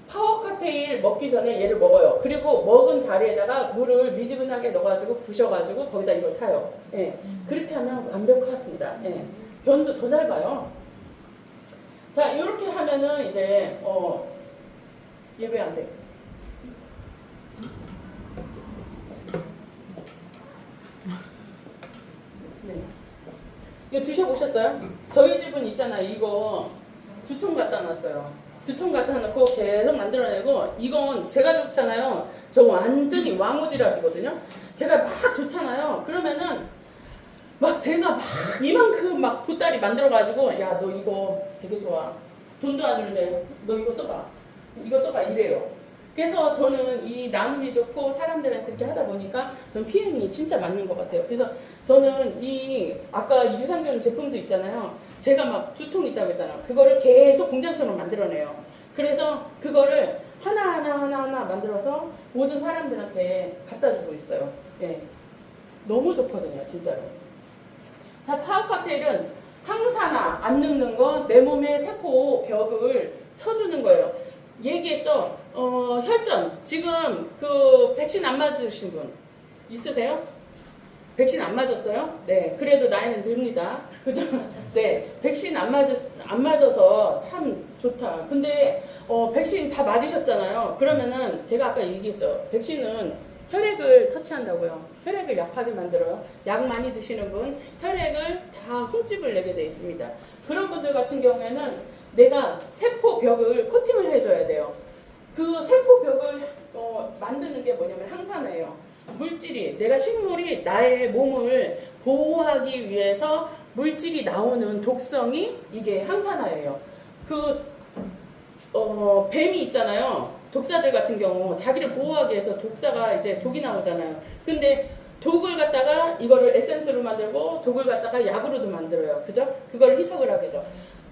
파워카테일 먹기 전에 얘를 먹어요. 그리고 먹은 자리에다가 물을 미지근하게 넣어가지고 부셔가지고 거기다 이걸 타요. 예, 그렇게 하면 완벽합니다. 예, 변도 더 잘 봐요. 자, 이렇게 하면은 이제 얘 왜 안 돼? 네. 이거 드셔보셨어요? 저희 집은 있잖아요. 이거 2통 갖다 놨어요. 2통 갖다 놓고 계속 만들어내고 이건 제가 좋잖아요. 저 완전히 왕오지랖이거든요. 제가 막 좋잖아요. 그러면은 막 제가 막 이만큼 막 보따리 만들어가지고 야 너 이거 되게 좋아. 돈도 안 줄래. 너 이거 써봐. 이거 써봐 이래요. 그래서 저는 이 나눔이 좋고 사람들한테 이렇게 하다 보니까 저는 PM이 진짜 맞는 것 같아요. 그래서 저는 이 아까 유산균 제품도 있잖아요. 제가 막 2통 있다고 했잖아요. 그거를 계속 공장처럼 만들어내요. 그래서 그거를 하나하나 만들어서 모든 사람들한테 갖다 주고 있어요. 예. 너무 좋거든요, 진짜로. 자, 파워 칵테일은 항산화 안 늙는 거, 내 몸의 세포 벽을 쳐주는 거예요. 얘기했죠? 혈전. 지금 그 백신 안 맞으신 분 있으세요? 백신 안 맞았어요? 네. 그래도 나이는 듭니다. 그죠? 네. 백신 안 맞아서 참 좋다. 근데, 백신 다 맞으셨잖아요. 그러면은 제가 아까 얘기했죠. 백신은 혈액을 터치한다고요. 혈액을 약하게 만들어요. 약 많이 드시는 분, 혈액을 다 흠집을 내게 돼 있습니다. 그런 분들 같은 경우에는 내가 세포벽을 코팅을 해줘야 돼요. 그 세포벽을 만드는 게 뭐냐면 항산화예요. 물질이, 내가 식물이 나의 몸을 보호하기 위해서 물질이 나오는 독성이 이게 항산화예요. 뱀이 있잖아요. 독사들 같은 경우 자기를 보호하기 위해서 독사가 이제 독이 나오잖아요. 근데 독을 갖다가 이거를 에센스로 만들고 독을 갖다가 약으로도 만들어요. 그죠? 그걸 희석을 하기 위해서.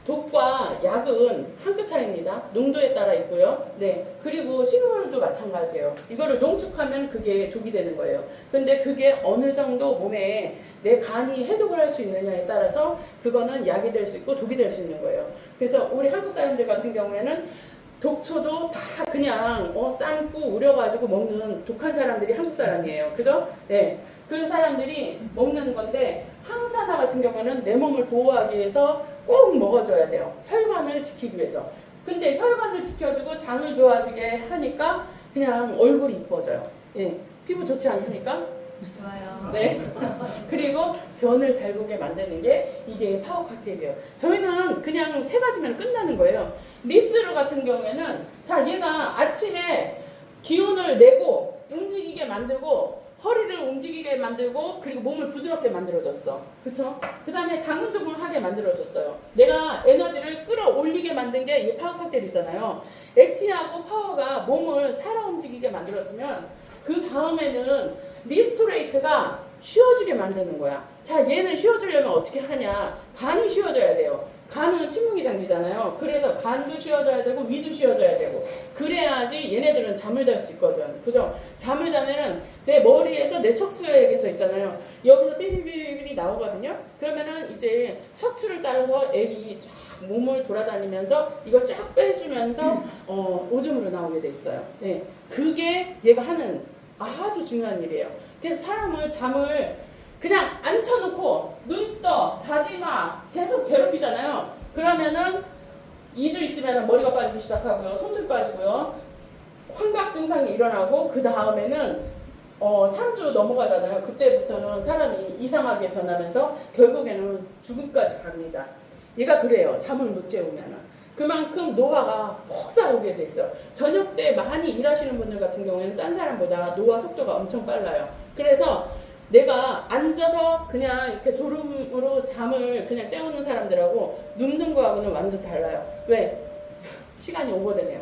독과 약은 한 끗 차이입니다. 농도에 따라 있고요. 네. 그리고 식물도 마찬가지예요. 이거를 농축하면 그게 독이 되는 거예요. 근데 그게 어느 정도 몸에 내 간이 해독을 할 수 있느냐에 따라서 그거는 약이 될 수 있고 독이 될 수 있는 거예요. 그래서 우리 한국 사람들 같은 경우에는 독초도 다 그냥 삶고 우려가지고 먹는 독한 사람들이 한국 사람이에요. 그죠? 네. 그 사람들이 먹는 건데 항산화 같은 경우는 내 몸을 보호하기 위해서 꼭 먹어줘야 돼요. 혈관을 지키기 위해서. 근데 혈관을 지켜주고 장을 좋아지게 하니까 그냥 얼굴이 이뻐져요. 예. 피부 좋지 않습니까? 좋아요. 네. 그리고 변을 잘 보게 만드는 게 이게 파워 칵테일이에요. 저희는 그냥 세 가지면 끝나는 거예요. 리스루 같은 경우에는 자, 얘가 아침에 기운을 내고 움직이게 만들고 허리를 움직이게 만들고 그리고 몸을 부드럽게 만들어줬어. 그쵸? 그 다음에 장운동을 하게 만들어줬어요. 내가 에너지를 끌어올리게 만든 게 이 파워 칵테일이잖아요. 액티하고 파워가 몸을 살아 움직이게 만들었으면 그 다음에는 리스토레이트가 쉬어지게 만드는 거야. 자, 얘는 쉬어주려면 어떻게 하냐? 간이 쉬어져야 돼요. 간은 침묵이 잠기잖아요. 그래서 간도 쉬어져야 되고 위도 쉬어져야 되고 그래야지 얘네들은 잠을 잘 수 있거든. 그죠? 잠을 자면은 내 머리에서 내 척수액에서 있잖아요. 여기서 삐리삐리 나오거든요. 그러면은 이제 척추를 따라서 액이 쫙 몸을 돌아다니면서 이걸 쫙 빼주면서 오줌으로 나오게 돼 있어요. 네, 그게 얘가 하는 아주 중요한 일이에요. 그래서 사람을 잠을 그냥 앉혀놓고 눈 떠, 자지 마 계속 괴롭히잖아요. 그러면은 2주 있으면 머리가 빠지기 시작하고요. 손도 빠지고요. 환각 증상이 일어나고 그 다음에는 3주 넘어가잖아요. 그때부터는 사람이 이상하게 변하면서 결국에는 죽음까지 갑니다. 얘가 그래요. 잠을 못 재우면은. 그만큼 노화가 폭 쌓여오게 돼 있어요. 저녁 때 많이 일하시는 분들 같은 경우에는 딴 사람보다 노화 속도가 엄청 빨라요. 그래서 내가 앉아서 그냥 이렇게 졸음으로 잠을 그냥 때우는 사람들하고 눕는 거하고는 완전 달라요. 왜? 시간이 오버되네요.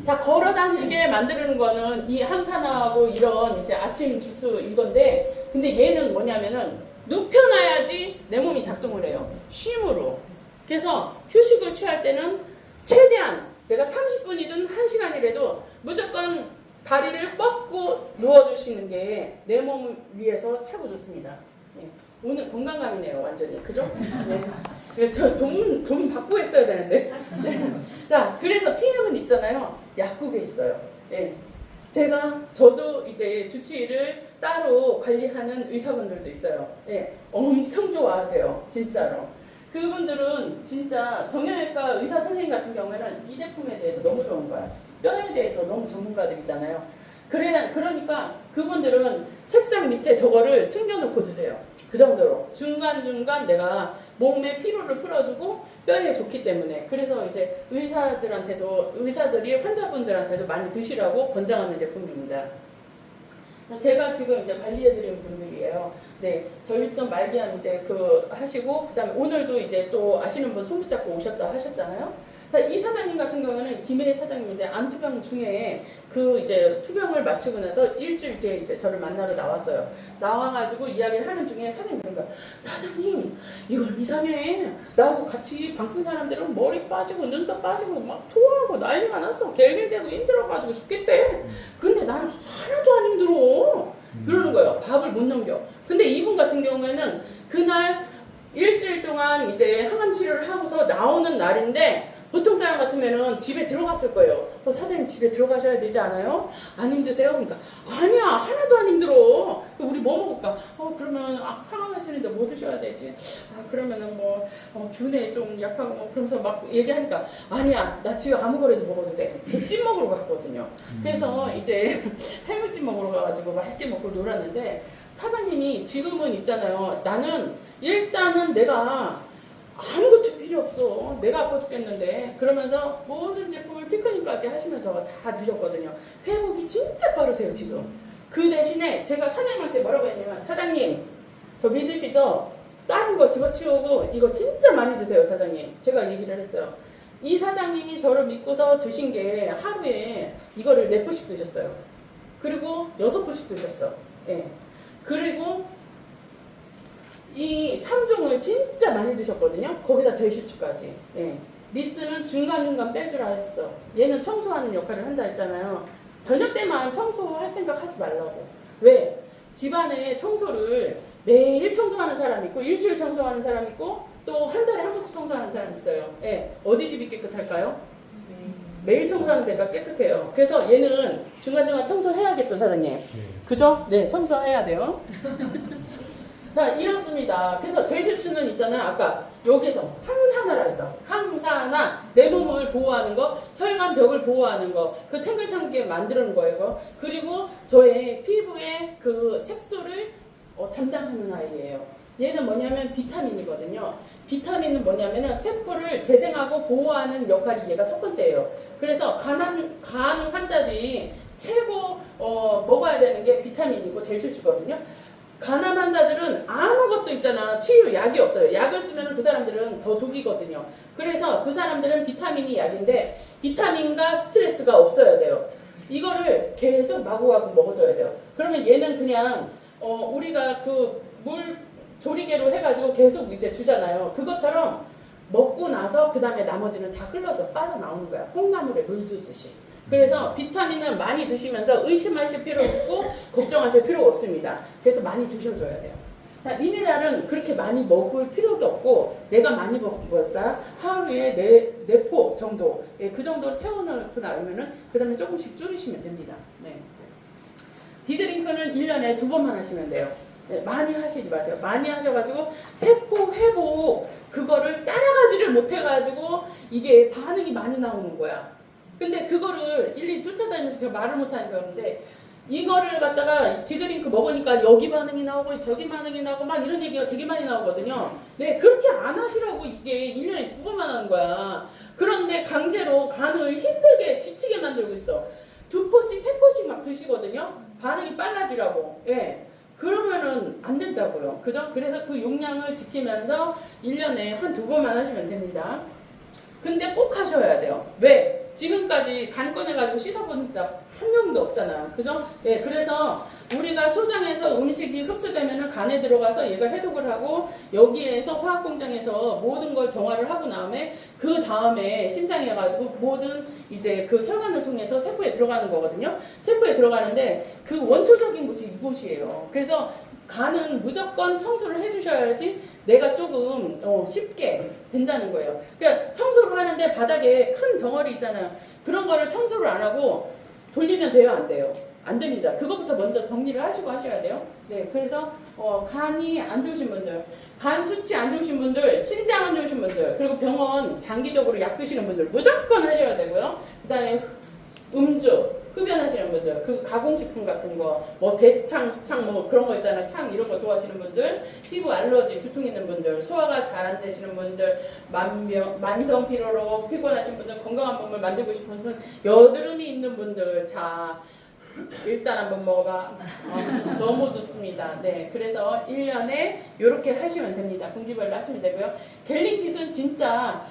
자, 걸어 다니게 만드는 거는 이 항산화하고 이런 이제 아침 주스 이건데, 근데 얘는 뭐냐면은 눕혀놔야지 내 몸이 작동을 해요. 쉼으로. 그래서 휴식을 취할 때는 최대한 내가 30분이든 1시간이라도 무조건 다리를 뻗고 누워주시는 게 내 몸을 위해서 최고 좋습니다. 네. 오늘 건강 강의네요, 완전히. 그죠? 네. 그래서 돈 받고 했어야 되는데. 네. 자, 그래서 PM은 있잖아요. 약국에 있어요. 네. 저도 이제 주치의를 따로 관리하는 의사분들도 있어요. 네. 엄청 좋아하세요. 진짜로. 그분들은 진짜 정형외과 의사 선생님 같은 경우에는 이 제품에 대해서 너무 좋은 거야. 뼈에 대해서 너무 전문가들이잖아요. 그러니까 그분들은 책상 밑에 저거를 숨겨놓고 드세요. 그 정도로. 중간중간 내가 몸의 피로를 풀어주고 뼈에 좋기 때문에. 그래서 이제 의사들이 환자분들한테도 많이 드시라고 권장하는 제품입니다. 제가 지금 이제 관리해드리는 분들이에요. 네, 전립선 말기암 이제 하시고, 그 다음에 오늘도 이제 또 아시는 분 손 붙잡고 오셨다 하셨잖아요. 자, 이 사장님 같은 경우는 김혜희 사장님인데 암투병 중에 이제 투병을 마치고 나서 일주일 뒤에 이제 저를 만나러 나왔어요. 나와가지고 이야기를 하는 중에 사장님이 그런 거야. 사장님, 이걸 이상해. 나하고 같이 방 쓴 사람들은 머리 빠지고 눈썹 빠지고 막 토하고 난리가 났어. 겔겔대고 힘들어가지고 죽겠대. 근데 나는 하나도 안 힘들어. 그러는 거예요. 밥을 못 넘겨. 근데 이분 같은 경우에는 그날 일주일 동안 이제 항암 치료를 하고서 나오는 날인데 보통 사람 같으면은 집에 들어갔을 거예요. 사장님 집에 들어가셔야 되지 않아요? 안 힘드세요? 그러니까 아니야 하나도 안 힘들어. 우리 뭐 먹을까? 그러면 항암하시는데 뭐 드셔야 되지? 그러면은 뭐 균에 좀 약하고 그러면서 막 얘기하니까 아니야 나 지금 아무거라도 먹어도 돼. 찜 먹으러 갔거든요. 그래서 이제 해물찜 먹으러 가가지고 맛있게 먹고 놀았는데 사장님이 지금은 있잖아요. 나는 일단은 내가 아무것도 필요 없어. 내가 아파 죽겠는데. 그러면서 모든 제품을 피크닉까지 하시면서 다 드셨거든요. 회복이 진짜 빠르세요, 지금. 그 대신에 제가 사장님한테 뭐라고 했냐면, 사장님, 저 믿으시죠? 다른 거 집어치우고 이거 진짜 많이 드세요, 사장님. 제가 얘기를 했어요. 이 사장님이 저를 믿고서 드신 게 하루에 이거를 4포씩 드셨어요. 그리고 6포씩 드셨어. 예. 그리고 이 3종을 진짜 많이 드셨거든요. 거기다 제시추까지. 예. 리스는 중간중간 빼주라 했어. 얘는 청소하는 역할을 한다 했잖아요. 저녁 때만 청소할 생각 하지 말라고. 왜? 집안에 청소를 매일 청소하는 사람 있고 일주일 청소하는 사람 있고 또 한 달에 한 번씩 청소하는 사람 있어요. 예. 어디 집이 깨끗할까요? 매일 청소하는 데가 깨끗해요. 그래서 얘는 중간중간 청소해야겠죠, 사장님? 그죠? 네, 청소해야 돼요. 자, 이렇습니다. 그래서 제시추는 있잖아요. 아까 여기서 항산화라 했어. 항산화, 내 몸을 보호하는 거, 혈관벽을 보호하는 거, 그 탱글탱글하게 만드는 거예요. 그리고 저의 피부의 그 색소를 담당하는 아이예요. 얘는 뭐냐면 비타민이거든요. 비타민은 뭐냐면은 세포를 재생하고 보호하는 역할이 얘가 첫 번째예요. 그래서 간 환자들이 최고 먹어야 되는 게 비타민이고 제시추거든요. 간암 환자들은 아무것도 있잖아. 치유 약이 없어요. 약을 쓰면 그 사람들은 더 독이거든요. 그래서 그 사람들은 비타민이 약인데 비타민과 스트레스가 없어야 돼요. 이거를 계속 마구마구 먹어줘야 돼요. 그러면 얘는 그냥 우리가 그 물 조리개로 해가지고 계속 이제 주잖아요. 그것처럼 먹고 나서 그 다음에 나머지는 다 흘러져 빠져나오는 거야. 콩나물에 물 주듯이. 그래서 비타민은 많이 드시면서 의심하실 필요 없고 걱정하실 필요가 없습니다. 그래서 많이 드셔줘야 돼요. 자, 미네랄은 그렇게 많이 먹을 필요도 없고 내가 많이 먹었자 하루에 4포 정도 그 정도로 채워놓고 나오면은 그 다음에 조금씩 줄이시면 됩니다. 네. 디드링크는 1년에 2번만 하시면 돼요. 네, 많이 하시지 마세요. 많이 하셔가지고 세포 회복 그거를 따라가지를 못해가지고 이게 반응이 많이 나오는 거야. 근데 그거를 일일이 쫓아다니면서 제가 말을 못하니까 그러는데 이거를 갖다가 디드링크 먹으니까 여기 반응이 나오고 저기 반응이 나오고 막 이런 얘기가 되게 많이 나오거든요. 네, 그렇게 안 하시라고 이게 1년에 2번만 하는 거야. 그런데 강제로 간을 힘들게 지치게 만들고 있어. 2포씩 3포씩 막 드시거든요. 반응이 빨라지라고. 예. 그러면은 안 된다고요. 그죠? 그래서 그 용량을 지키면서 1년에 1-2번만 하시면 됩니다. 근데 꼭 하셔야 돼요. 왜? 지금까지 간 꺼내가지고 씻어본 적 한 명도 없잖아. 그죠? 예, 그래서 우리가 소장해서 음식이 흡수되면은 간에 들어가서 얘가 해독을 하고 여기에서 화학공장에서 모든 걸 정화를 하고 그 다음에 심장에 가지고 모든 이제 그 혈관을 통해서 세포에 들어가는 거거든요. 세포에 들어가는데 그 원초적인 곳이 이곳이에요. 그래서 간은 무조건 청소를 해주셔야지 내가 조금 쉽게 된다는 거예요. 그러니까 청소를 하는데 바닥에 큰 덩어리 있잖아요. 그런 거를 청소를 안 하고 돌리면 돼요, 안 돼요? 안 됩니다. 그것부터 먼저 정리를 하시고 하셔야 돼요. 네, 그래서 간이 안 좋으신 분들, 간 수치 안 좋으신 분들, 신장 안 좋으신 분들, 그리고 병원 장기적으로 약 드시는 분들 무조건 하셔야 되고요. 그 다음에 음주, 흡연하시는 분들, 그 가공식품 같은 거, 뭐 대창, 수창 뭐 그런 거 있잖아요. 창 이런 거 좋아하시는 분들, 피부 알러지, 두통 있는 분들, 소화가 잘 안 되시는 분들, 만성 피로로 피곤하신 분들, 건강한 몸을 만들고 싶은 분들, 여드름이 있는 분들, 자 일단 한번 먹어봐. 너무 좋습니다. 네, 그래서 1년에 이렇게 하시면 됩니다. 분기별로 하시면 되고요. 갤링핏은 진짜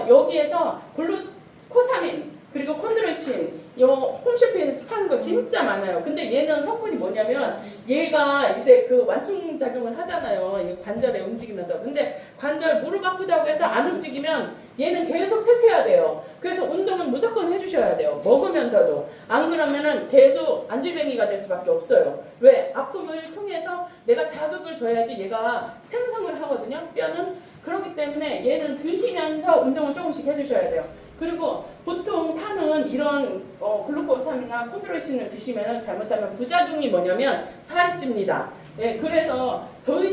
여기에서 글루코사민 그리고 콘드로이친 요 홈쇼핑에서 파는 거 진짜 많아요. 근데 얘는 성분이 뭐냐면 얘가 이제 그 완충 작용을 하잖아요. 이 관절에 움직이면서. 근데 관절 무릎 아프다고 해서 안 움직이면 얘는 계속 세켜야 돼요. 그래서 운동은 무조건 해주셔야 돼요. 먹으면서도. 안 그러면은 계속 안질뱅이가 될 수밖에 없어요. 왜? 아픔을 통해서 내가 자극을 줘야지 얘가 생성을 하거든요. 뼈는. 그렇기 때문에 얘는 드시면서 운동을 조금씩 해주셔야 돼요. 그리고 보통 파는 이런 글루코삼이나 콘드로이친을 드시면 잘못하면 부작용이 뭐냐면 살이 찝니다. 예, 그래서 저희